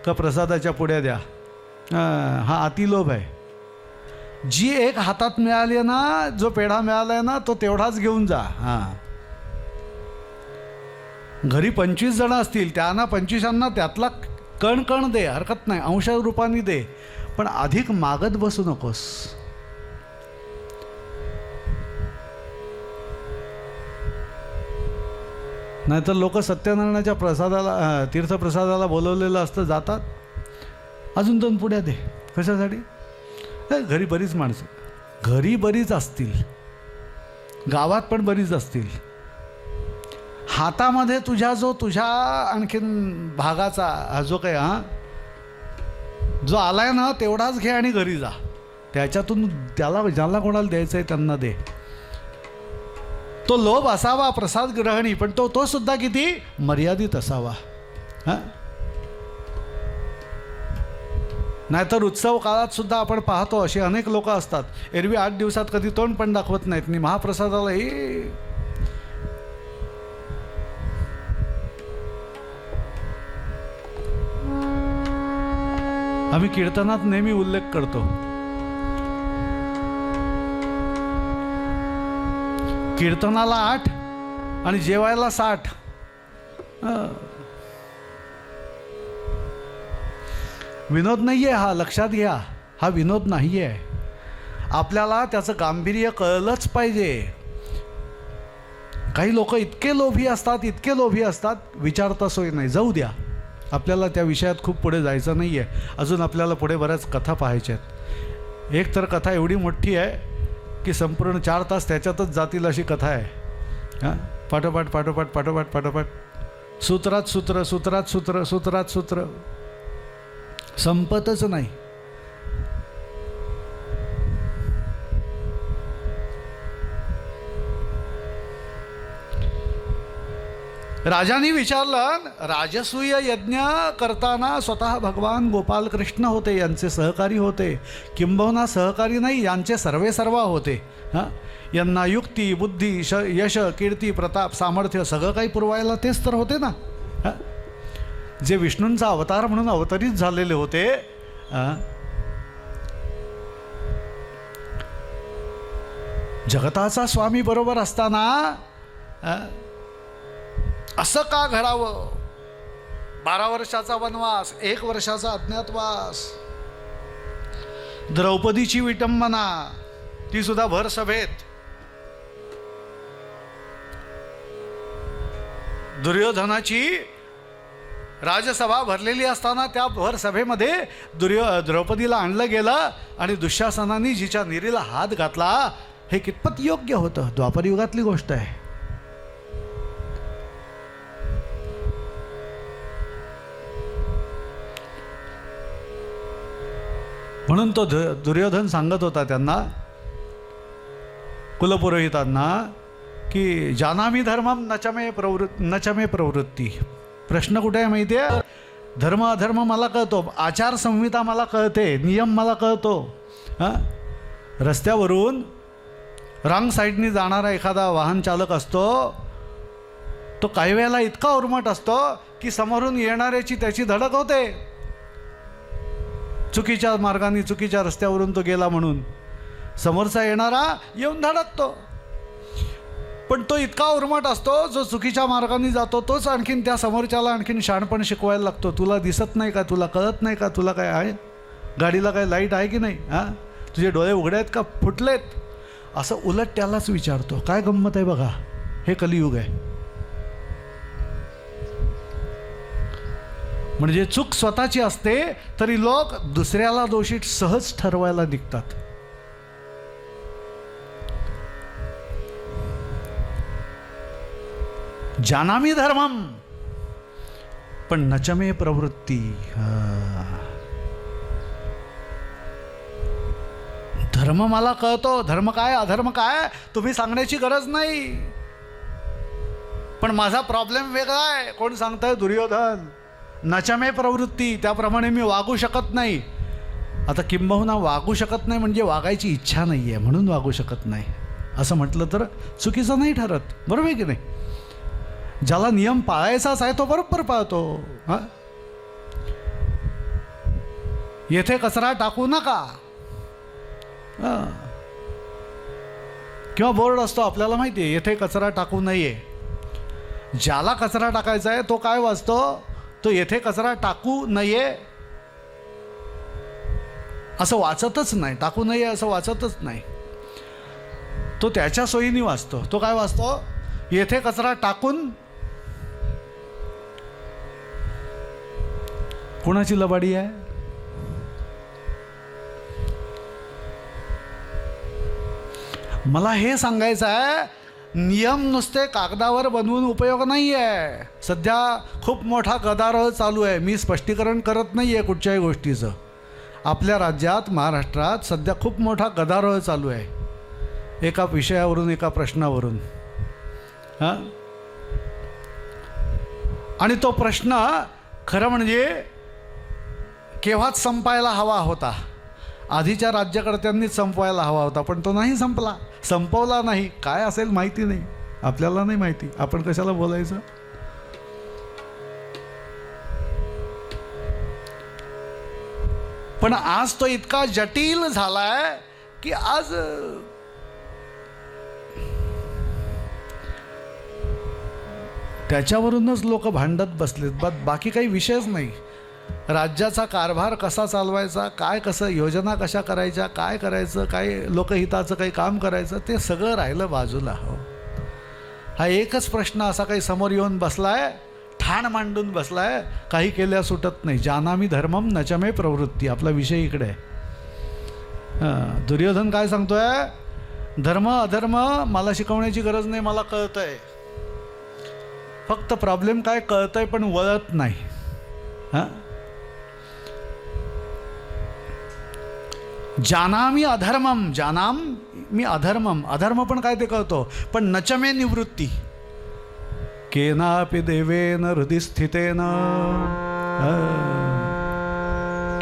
का प्रसादाच्या पुड्या द्या. हा अतिलोभ आहे. जी एक हातात मिळाली ना, जो पेढा मिळालाय ना, तो तेवढाच घेऊन जा. घरी 25 जण असतील, त्यांना 25 त्यातला कण दे, हरकत नाही, अंश रूपाने दे, पण अधिक मागत बसू नकोस. नाहीतर लोक सत्यनारायणाच्या प्रसादाला, तीर्थप्रसादाला बोलवलेलं असतं, जातात, अजून 2 पुड्या दे. कशासाठी? घरी बरीच माणसं, घरी बरीच असतील, गावात पण बरीच असतील. हातामध्ये तुझ्या आणखीन भागाचा जो काही जो आलाय ना, तेवढाच घे आणि घरी जा. त्याच्यातून ज्याला कोणाला द्यायचं आहे त्यांना दे. तो लोभ असावा प्रसाद ग्रहणी, पण तो सुद्धा किती मर्यादित असावा. नाहीतर उत्सव काळात सुद्धा आपण पाहतो असे अनेक लोक असतात, एरवी 8 दिवसात कधी तोंड पण दाखवत नाहीत, आणि महाप्रसादालाही आम्ही कीर्तनात नेहमी उल्लेख करतो. कीर्तनाला 8 आणि जेवायला 60. विनोद नाही आहे हा, लक्षात घ्या, हा विनोद नाही आहे. आपल्याला त्याचं गांभीर्य कळलंच पाहिजे. काही लोक इतके लोभी असतात, विचारता सोय नाही. जाऊ द्या, आपल्याला त्या विषयात खूप पुढे जायचं नाही आहे. अजून आपल्याला पुढे बऱ्याच कथा पाहायच्या आहेत. एक तर कथा एवढी मोठी आहे की संपूर्ण 4 तास त्याच्यातच जातील अशी कथा आहे. पाठोपाठ सूत्रात सूत्र संपतच नाही. राजाने विचारलं, राजसूय यज्ञ करताना स्वतः भगवान गोपालकृष्ण होते, यांचे सहकारी होते, किंबहुना सहकारी नाही, यांचे सर्वेसर्वा होते. हां, यांना युक्ती, बुद्धी, यश, कीर्ती, प्रताप, सामर्थ्य सगळं काही पुरवायला तेच तर होते ना. हां, जे विष्णूंचा अवतार म्हणून अवतरित झालेले होते. जगताचा स्वामी बरोबर असताना असं का घडावं? 12 वर्षाचा वनवास, 1 वर्षाचा अज्ञातवास, द्रौपदीची विटंबना, ती सुद्धा भर सभेत. दुर्योधनाची राजसभा भरलेली असताना त्या भर सभेमध्ये द्रौपदीला आणलं गेलं आणि दुःशासनाने जिच्या निरीला हात घातला. हे कितपत योग्य होतं? द्वापरयुगातली गोष्ट आहे. म्हणून तो दुर्योधन सांगत होता त्यांना, कुलपुरोहितांना, की जानामी धर्मम नचमे प्रवृत्ती. प्रश्न कुठे आहे माहिती आहे? धर्म अधर्म मला कळतो, आचारसंहिता मला कळते, नियम मला कळतो. हां, रस्त्यावरून रॉंग साईडनी जाणारा एखादा वाहन चालक असतो, तो काही वेळेला इतका उर्मट असतो की समोरून येणाऱ्याची त्याची धडक होते. चुकीच्या मार्गाने, चुकीच्या रस्त्यावरून तो गेला म्हणून समोरचा येणारा येऊन धडकतो. पण तो इतका उर्मट असतो, जो चुकीच्या मार्गाने जातो तोच आणखीन त्या समोरच्याला आणखीन शहाणपण शिकवायला लागतो. तुला दिसत नाही का? तुला कळत नाही का? तुला काय आहे? गाडीला काय लाईट आहे की नाही? हां, तुझे डोळे उघडे आहेत का फुटलेत? असं उलट त्यालाच विचारतो. काय गंमत आहे बघा, हे कलियुग आहे. म्हणजे चूक स्वतःची असते तरी लोक दुसऱ्याला दोषी सहज ठरवायला निघतात. जानामी धर्मम पण नचमे प्रवृत्ती. धर्म मला कळतो, धर्म काय अधर्म काय तुम्ही सांगण्याची गरज नाही, पण माझा प्रॉब्लेम वेगळा आहे. कोण सांगताय? दुर्योधन. नचमे प्रवृत्ती, त्याप्रमाणे मी वागू शकत नाही. आता किंबहुना वागू शकत नाही म्हणजे वागायची इच्छा नाही आहे म्हणून वागू शकत नाही असं म्हटलं तर चुकीचं नाही ठरत. बरोबर आहे की नाही? ज्याला नियम पाळायचाच आहे तो बरोबर पाळतो. हां, येथे कचरा टाकू नका किंवा बोर्ड असतो आपल्याला माहिती आहे, येथे कचरा टाकू नये. ज्याला कचरा टाकायचा आहे तो काय वाचतो? तो येथे कचरा टाकू नये असं वाचतच नाही, टाकू नये असं वाचतच नाही. तो त्याच्या सोयीने वाचतो. तो काय वाचतो? येथे कचरा टाकून. कोणाची लबाडी आहे? मला हे सांगायचं आहे, नियम नुसते कागदावर बनवून उपयोग नाही आहे. सध्या खूप मोठा गदारोळ चालू आहे. मी स्पष्टीकरण करत नाही आहे कुठच्याही गोष्टीचं. आपल्या राज्यात, महाराष्ट्रात सध्या खूप मोठा गदारोळ चालू आहे एका विषयावरून, एका प्रश्नावरून. हां, आणि तो प्रश्न खरं म्हणजे केव्हाच संपायला हवा होता. आधीच्या राज्यकर्त्यांनीच संपवायला हवा होता, पण तो नाही संपला. संपवला नाही. काय असेल माहिती नाही, आपल्याला नाही माहिती, आपण कशाला बोलायचं. पण आज तो इतका जटिल झालाय की आज त्याच्यावरूनच लोक भांडत बसलेत. बाकी काही विषयच नाही. राज्याचा कारभार कसा चालवायचा, काय कसं योजना कशा करायच्या, काय करायचं, काय लोकहिताचं काही काम करायचं, ते सगळं राहिलं बाजूला. हो, हा एकच प्रश्न असा काही समोर येऊन बसलाय, ठाण मांडून बसलाय, काही केल्या सुटत नाही. जानामी धर्मम नचमे प्रवृत्ती. आपला विषय इकडे आहे. दुर्योधन काय सांगतोय? धर्म अधर्म मला शिकवण्याची गरज नाही, मला कळतंय. फक्त प्रॉब्लेम काय, कळतंय पण वळत नाही. हां, जानामी अधर्मम, जानाम मी अधर्मम, अधर्म पण काय ते कळतो, पण नचमे निवृत्ती, केनापि देवेन हृदि स्थितेन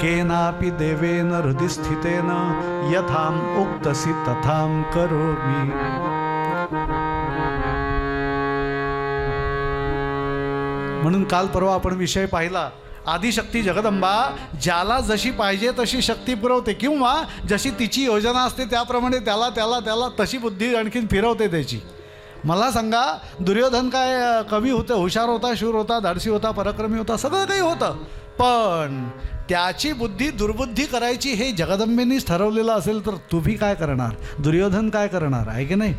केनापि देवेन हृदि स्थितेन यथाम उक्तसी तथाम करोमि. म्हणून काल परवा आपण विषय पाहिला, आदिशक्ती जगदंबा ज्याला जशी पाहिजे तशी शक्ती पुरवते, किंवा जशी तिची योजना असते त्याप्रमाणे त्याला त्याला त्याला तशी बुद्धी आणखीन फिरवते त्याची. मला सांगा, दुर्योधन काय कमी होतं, हुशार होता, शूर होता, धाडसी होता, पराक्रमी होता, सगळं काही होतं, पण त्याची बुद्धी दुर्बुद्धी करायची हे जगदंबेनीच ठरवलेलं असेल तर तुम्ही काय करणार, दुर्योधन काय करणार, आहे की नाही.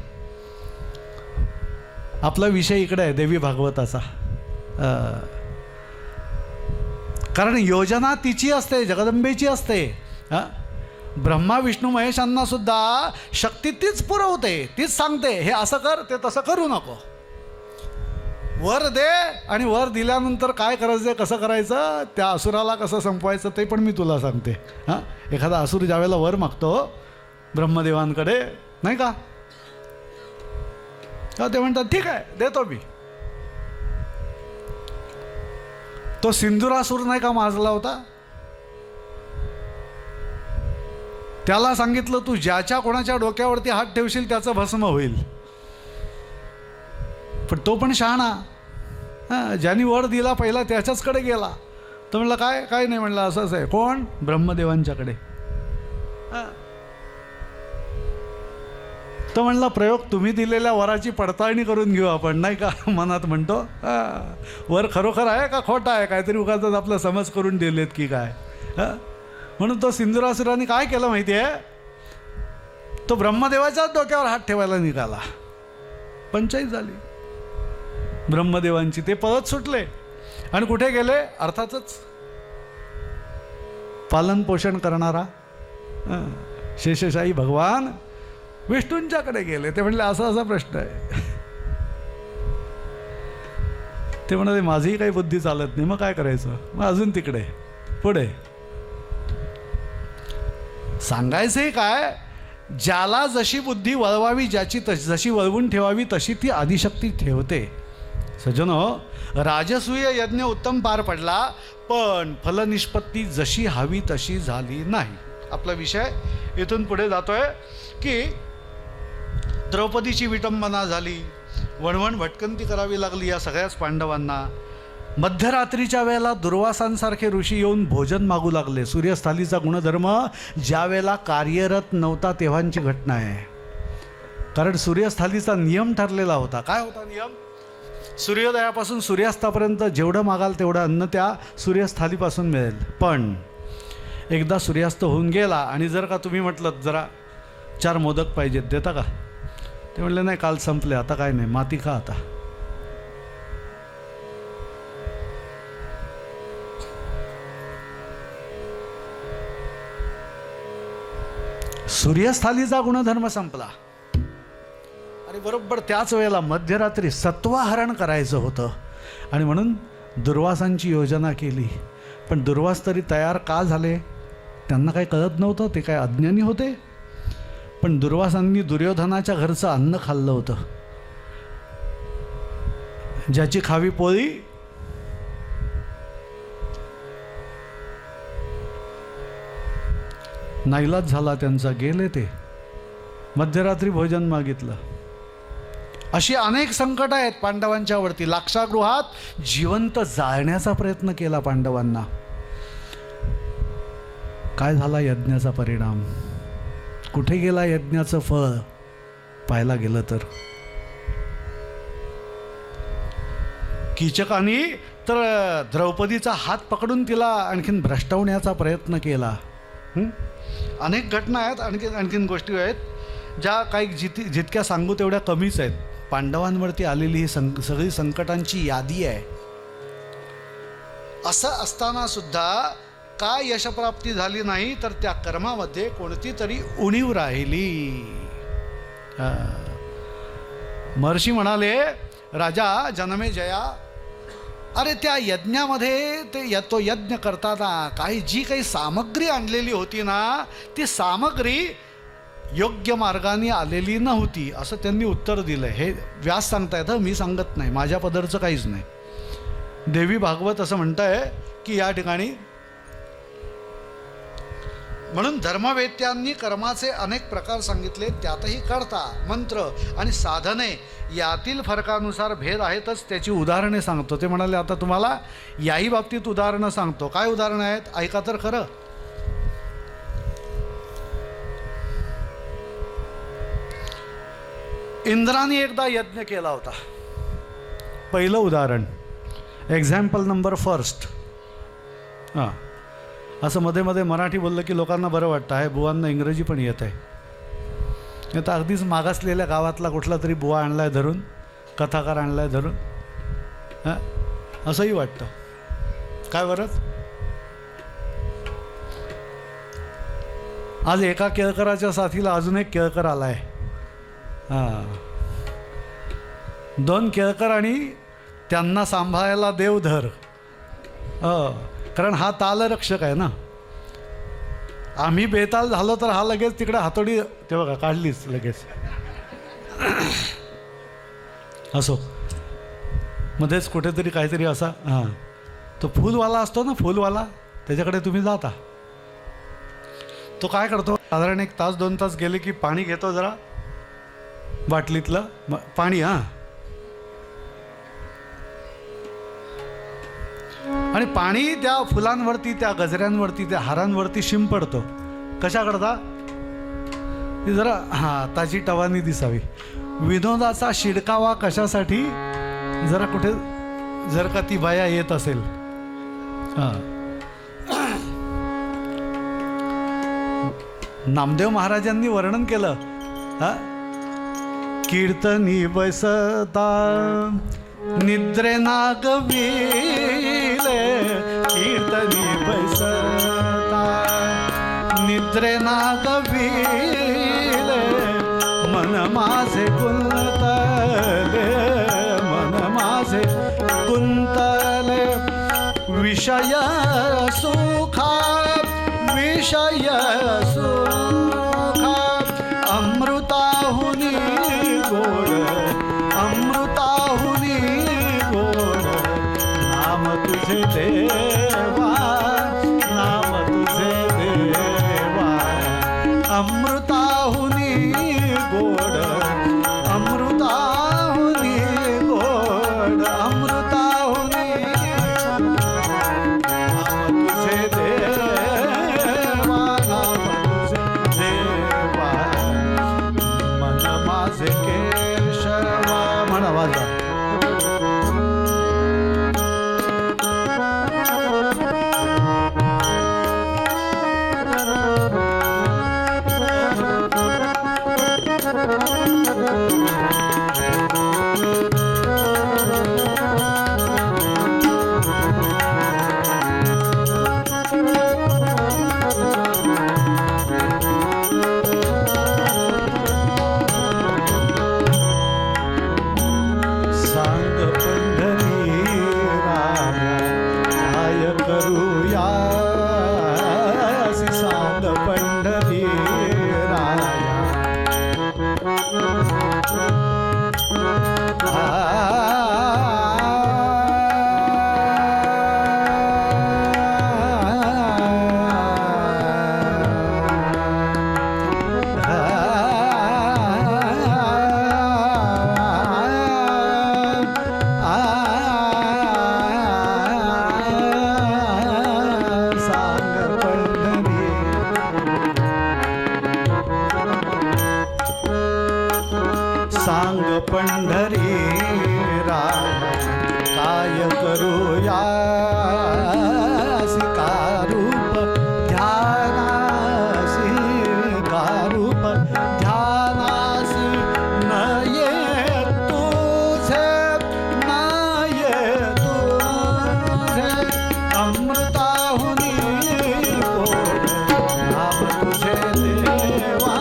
आपला विषय इकडे आहे देवी भागवताचा. कारण योजना तिची असते, जगदंबेची असते. ब्रह्मा विष्णू महेशांना सुद्धा शक्ती तीच पुरवते, तीच सांगते हे असं कर, ते तसं करू नको. वर दे, आणि वर दिल्यानंतर काय करायचं, कसं करायचं, त्या असुराला कसं संपवायचं ते पण मी तुला सांगते. एखादा असुर ज्यावेळेला वर मागतो ब्रह्मदेवांकडे, नाही का, ते म्हणतात ठीक आहे देतो मी. तो सिंधुरासूर नाही का माजला होता, त्याला सांगितलं तू ज्याच्या कोणाच्या डोक्यावरती हात ठेवशील त्याचं भस्म होईल. पण तो पण शहाणा, ज्यांनी वर दिला पहिला त्याच्याचकडे गेला. तो म्हणला काय काय नाही, म्हणलं असंच आहे. कोण, ब्रह्मदेवांच्याकडे. तो म्हणला प्रयोग तुम्ही दिलेल्या वराची पडताळणी करून घेऊ आपण, नाही का, मनात म्हणतो वर खरोखर आहे का खोटा आहे, काहीतरी उगाच आपलं समज करून दिलेत की काय. म्हणून तो सिंधुरासुराने काय केलं माहिती आहे, तो ब्रह्मदेवाच्याच डोक्यावर हात ठेवायला निघाला. पंचायत झाली ब्रह्मदेवांची. ते पळत सुटले आणि कुठे गेले, अर्थातच पालन पोषण करणारा शेषशाही भगवान विष्णूंच्याकडे गेले. ते म्हणले असा असा प्रश्न आहे. ते म्हणाले माझीही काही बुद्धी चालत नाही, मग काय करायचं, मग अजून तिकडे पुढे सांगायचंय काय, ज्याला जशी बुद्धी वळवावी, ज्याची जशी वळवून ठेवावी तशी ती आदिशक्ती ठेवते. सज्जनो, राजसूय यज्ञ उत्तम पार पडला, पण फलनिष्पत्ती जशी हवी तशी झाली नाही. आपला विषय इथून पुढे जातोय की द्रौपदीची विटंबना झाली, वणवण भटकंती करावी लागली या सगळ्याच पांडवांना. मध्यरात्रीच्या वेळेला दुर्वासांसारखे ऋषी येऊन भोजन मागू लागले. सूर्यस्थालीचा गुणधर्म ज्या वेळेला कार्यरत नव्हता तेव्हांची घटना आहे. कारण सूर्यस्थालीचा नियम ठरलेला होता. काय होता नियम, सूर्योदयापासून सूर्यास्तापर्यंत जेवढं मागाल तेवढं अन्न त्या सूर्यस्थालीपासून मिळेल. पण एकदा सूर्यास्त होऊन गेला आणि जर का तुम्ही म्हटलं जरा 4 मोदक पाहिजेत, देता का, ते म्हणले नाही काल संपले, आता काय नाही, माती खा आता. सूर्यस्थालीचा गुणधर्म संपला. आणि बरोबर त्याच वेळेला मध्यरात्री सत्वाहरण करायचं होतं आणि म्हणून दुर्वासांची योजना केली. पण दुर्वास तरी तयार का झाले, त्यांना काही कळत नव्हतं, ते काय अज्ञानी होते. पण दुर्वासांनी दुर्योधनाच्या घरचं अन्न खाल्लं होतं, ज्याची खावी पोळी नाईलाज झाला त्यांचा. गेले ते मध्यरात्री भोजन मागितलं. अशी अनेक संकट आहेत पांडवांच्यावरती. लाक्षागृहात जिवंत जाळण्याचा प्रयत्न केला पांडवांना. काय झाला यज्ञाचा परिणाम, कुठे गेला यज्ञाचं फळ, पाहायला गेलं तर कीचकांनी तर द्रौपदीचा हात पकडून तिला आणखीन भ्रष्टवण्याचा प्रयत्न केला. अनेक घटना आहेत, आणखीन गोष्टी आहेत ज्या काही जितक्या सांगू तेवढ्या कमीच आहेत. पांडवांवरती आलेली ही सगळी संकटांची यादी आहे. असं असताना सुद्धा का यशप्राप्ती झाली नाही, तर त्या कर्मामध्ये कोणती तरी उणीव राहिली. महर्षी म्हणाले, राजा जनमेजया, अरे त्या यज्ञामध्ये तो यज्ञ करताना जी काही सामग्री आणलेली होती ना, ती सामग्री योग्य मार्गाने आलेली नव्हती असं त्यांनी उत्तर दिलं. हे व्यास सांगतायत, मी सांगत नाही, माझ्या पदरचं काहीच नाही. देवी भागवत असं म्हणताय की या ठिकाणी म्हणून धर्मवेत्यांनी कर्माचे अनेक प्रकार सांगितले, त्यातही कर्ता, मंत्र आणि साधने यातील फरकानुसार भेद आहेतच. त्याची उदाहरणे सांगतो. ते म्हणाले आता तुम्हाला याही बाबतीत उदाहरणं सांगतो. काय उदाहरणं आहेत ऐका तर खरं. इंद्राने एकदा यज्ञ केला होता. पहिलं उदाहरण, एक्झाम्पल नंबर फर्स्ट. हां, असं मध्ये मध्ये मराठी बोललं की लोकांना बरं वाटतं. आहे बुवांना इंग्रजी पण येत आहे. आता अगदीच मागासलेल्या गावातला कुठला तरी बुवा आणलाय धरून, कथाकार आणलाय धरून, हां असंही वाटतं. काय बरं, आज एका केळकराच्या साथीला अजून एक केळकर आला आहे. हां, 2 केळकर आणि त्यांना सांभाळायला देवधर. कारण हा तालरक्षक आहे ना. आम्ही बेताल झालो तर हा लगेच तिकडे हातोडी ते बघा काढलीच लगेच. असो, मध्येच कुठेतरी काहीतरी असा हां तो फुलवाला असतो ना, फुलवाला, त्याच्याकडे तुम्ही जाता. तो काय करतो, साधारण 1 तास 2 तास गेले की पाणी घेतो जरा बाटलीतलं पाणी, हां, आणि पाणी त्या फुलांवरती, त्या गजऱ्यांवरती, त्या हारांवरती शिंपडतो. कशा करता, ती जरा हाताची टवानी दिसावी. विनोदाचा शिडकावा कशासाठी, जरा कुठे जर का ती बाया येत असेल. हां, नामदेव महाराजांनी वर्णन केलं. हां, कीर्तनी बसता निद्रे नागविले, कीर्तनी बसता निद्रे नागविले, मन माझे गुंतले, मन माझे गुंतले, विषय सुखा, विषय सुखा, अमृताहुनी गोड, अमृताहुनी गोड, नाम तुझे देवा, नाम तुझे देवा, अमृताहुनी गोड, अमृताहुनी गोड, अमृताहुनी नाम तुझे देवा, नाम तुझे देवा, मन माझे केशवा. म्हणा वाजा. सांग पंढरी राया काय करूया, सांग पंढरी राया. सांग पंढरी राया काय करूया, का रूप ध्यानासी, का रूप ध्यानासी, नये तुझे, नये तुझे, अमृताहुनी गोड, नाम तुझे देवा,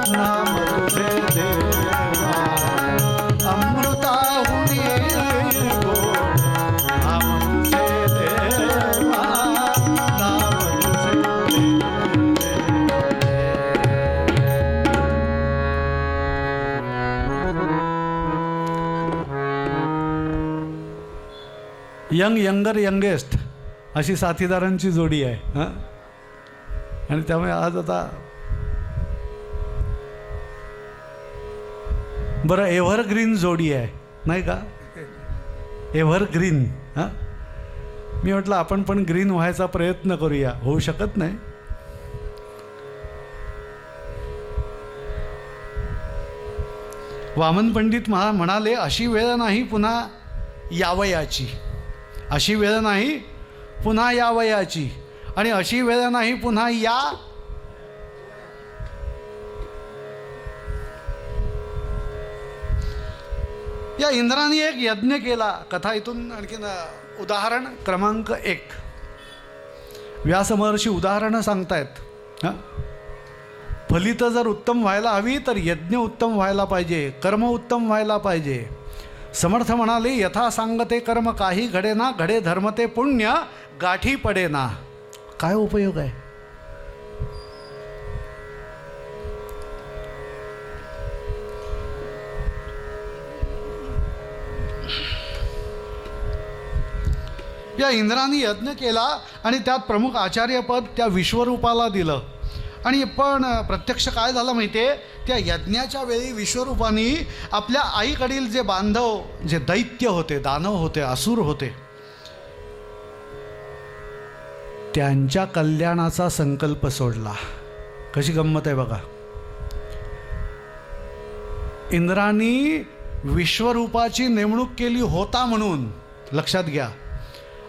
नाम तुझे देवा, अमृताहुनी गोड, नाम तुझे देवा. यंगर यंगेस्ट अशी साथीदारांची जोडी आहे हां. आणि त्यामुळे आज आता बरं एव्हरग्रीन जोडी आहे नाही का, एव्हरग्रीन. हां, मी म्हटलं आपण पण ग्रीन व्हायचा प्रयत्न करूया, होऊ शकत नाही. वामन पंडित म्हणाले अशी वेळ नाही पुन्हा यावयाची, अशी वेळ नाही पुन्हा यावयाची, आणि अशी वेळ नाही पुन्हा या इंद्राने एक यज्ञ केला. कथा इथून आणखीन उदाहरण क्रमांक 1. व्यासमहर्षी उदाहरणं सांगतायत. हां, फलित जर उत्तम व्हायला हवी तर यज्ञ उत्तम व्हायला पाहिजे, कर्म उत्तम व्हायला पाहिजे. समर्थ म्हणाले यथा सांगते कर्म काही घडे ना, घडे धर्म ते पुण्य गाठी पडे ना. काय उपयोग आहे? या इंद्राने यज्ञ केला आणि त्यात प्रमुख आचार्यपद त्या विश्वरूपाला दिलं. आणि पण प्रत्यक्ष काय झालं माहिती आहे, त्या यज्ञाच्या वेळी विश्वरूपानी आपल्या आईकडील जे बांधव, जे दैत्य होते, दानव होते, असुर होते, त्यांच्या कल्याणाचा संकल्प सोडला. कशी गंमत आहे बघा. इंद्रानी विश्वरूपाची नेमणूक केली होता म्हणून, लक्षात घ्या.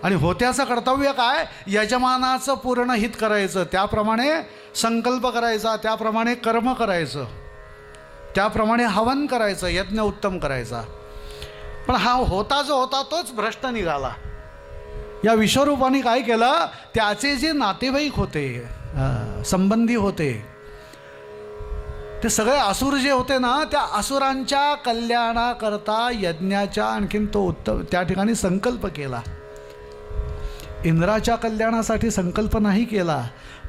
आणि होत्याचं कर्तव्य काय? यजमानाचं पूर्ण हित करायचं, त्याप्रमाणे संकल्प करायचा, त्याप्रमाणे कर्म करायचं, त्याप्रमाणे हवन करायचं, यज्ञ उत्तम करायचा. पण हा होता जो होता तोच भ्रष्ट निघाला. या विश्वरूपाने काय केलं, त्याचे जे नातेवाईक होते, संबंधी होते, ते सगळे असुर जे होते ना, त्या असुरांच्या कल्याणाकरता यज्ञाच्या आणखीन तो उत्तम त्या ठिकाणी संकल्प केला. इंद्राच्या कल्याणासाठी संकल्प नाही केला.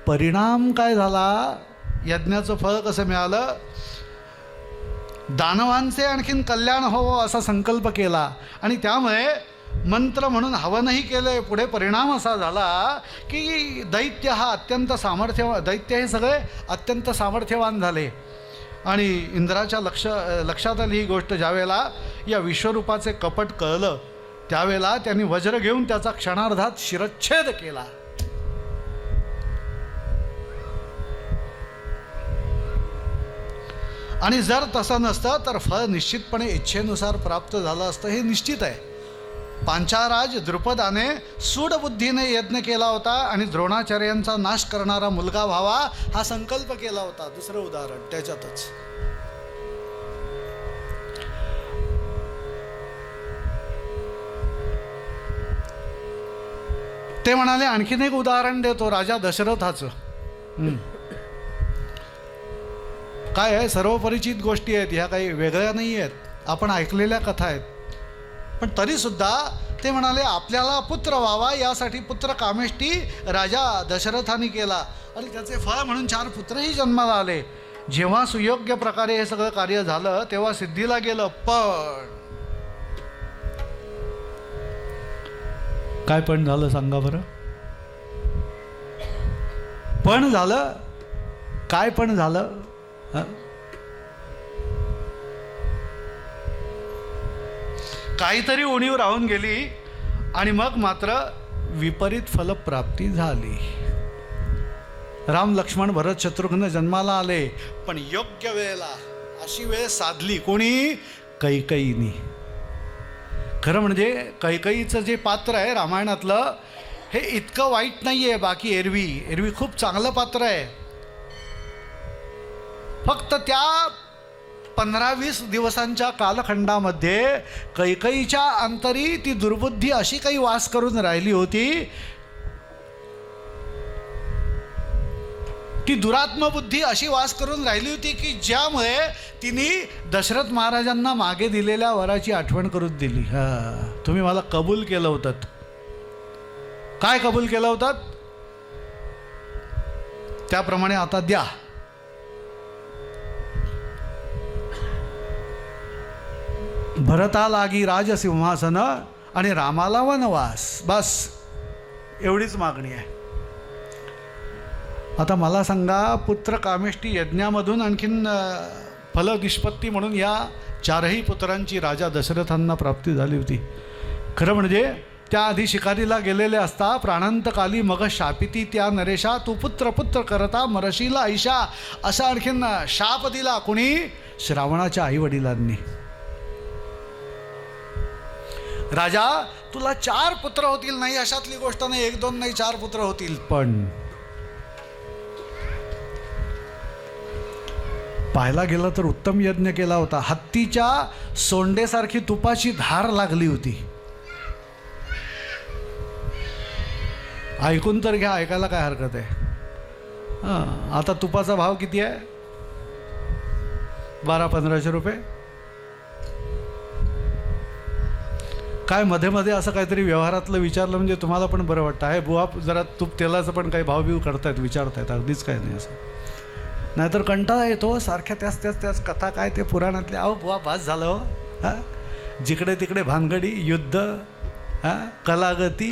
परिणाम काय झाला, यज्ञाचं फळ कसं मिळालं, दानवांचे आणखीन कल्याण व्हावं असा संकल्प केला. आणि त्यामुळे मंत्र म्हणून हवनही केलं. पुढे परिणाम असा झाला की दैत्य हा अत्यंत दैत्य हे सगळे अत्यंत सामर्थ्यवान झाले. आणि इंद्राच्या लक्षात आली ही गोष्ट. ज्यावेळेला या विश्वरूपाचे कपट कळलं त्यावेळेला त्यांनी वज्र घेऊन त्याचा क्षणार्धात शिरच्छेद केला. आणि जर तसं नसतं तर फळ निश्चितपणे इच्छेनुसार प्राप्त झालं असतं, हे निश्चित आहे. पांचाराज द्रुपदाने सूडबुद्धीने यज्ञ केला होता आणि द्रोणाचार्यांचा नाश करणारा मुलगा व्हावा हा संकल्प केला होता. दुसरं उदाहरण त्याच्यातच. ते म्हणाले आणखीन एक उदाहरण देतो, राजा दशरथाचं. काय आहे, सर्व परिचित गोष्टी आहेत, ह्या काही वेगळ्या नाही आहेत, आपण ऐकलेल्या कथा आहेत. पण तरीसुद्धा ते म्हणाले आपल्याला पुत्र व्हावा यासाठी पुत्र कामेष्टी राजा दशरथाने केला. आणि त्याचे फळ म्हणून 4 पुत्रही जन्माला आले. जेव्हा सुयोग्य प्रकारे हे सगळं कार्य झालं तेव्हा सिद्धीला गेलं. काय पण झालं सांगा बरं? पण झालं काय? पण झालं काहीतरी उणीव राहून गेली आणि मग मात्र विपरीत फलप्राप्ती झाली. राम लक्ष्मण भरत शत्रुघ्न जन्माला आले, पण योग्य वेळेला अशी वेळ साधली कोणी? कैकईनी. खरं म्हणजे कैकईचं जे पात्र आहे रामायणातलं हे इतकं वाईट नाही आहे. बाकी एरवी खूप चांगलं पात्र आहे. फक्त त्या 15-20 दिवसांच्या कालखंडामध्ये कैकईच्या अंतरी ती दुर्बुद्धी अशी काही वास करून राहिली होती, ती दुरात्मबुद्धी अशी वास करून राहिली होती की ज्यामुळे तिने दशरथ महाराजांना मागे दिलेल्या वराची आठवण करून दिली. तुम्ही मला कबूल केलं होतं. काय कबूल केलं होतं? त्याप्रमाणे आता द्या. भरता लागी राजसिंहासन आणि रामाला वनवास, बस एवढीच मागणी आहे. आता मला सांगा, पुत्र कामेष्टी यज्ञामधून आणखीन फलनिष्पत्ती म्हणून या 4ही पुत्रांची राजा दशरथांना प्राप्ती झाली होती. खरं म्हणजे त्याआधी शिकारीला गेलेले असता प्राणांतकाली मग शापिती त्या नरेशा, तू पुत्र पुत्र करता मरशीला ऐशा, असा आणखीन शाप दिला कोणी? श्रावणाच्या आईवडिलांनी. राजा तुला 4 पुत्र होतील, नाही अशातली गोष्ट नाही, 1-2 नाही 4 पुत्र होतील. पण पाहायला गेलं तर उत्तम यज्ञ केला होता. हत्तीच्या सोंडेसारखी तुपाची धार लागली होती. ऐकून तर घ्या, ऐकायला काय हरकत आहे. आता तुपाचा भाव किती आहे? 1200-1500 रुपये. काय मध्ये मध्ये असं काहीतरी व्यवहारातलं विचारलं म्हणजे तुम्हाला पण बरं वाटतं. आहे बुवा जरा तूप तेलाचं पण काही भावबिव करतायत, विचारतायत, अगदीच काय नाही असं. नाहीतर कंटाळा येतो सारख्या त्याच कथा, काय ते पुराणातले. अहो बुवा बास झालं हो. हां, जिकडे तिकडे भानगडी, युद्ध, हां, कलागती,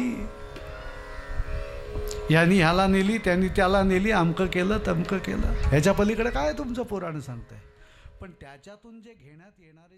यांनी ह्याला नेली, त्यांनी त्याला नेली, अमकं केलं तमकं केलं. ह्याच्या पलीकडे काय तुमचं पुराण सांगतंय. पण त्याच्यातून जे घेण्यात येणारे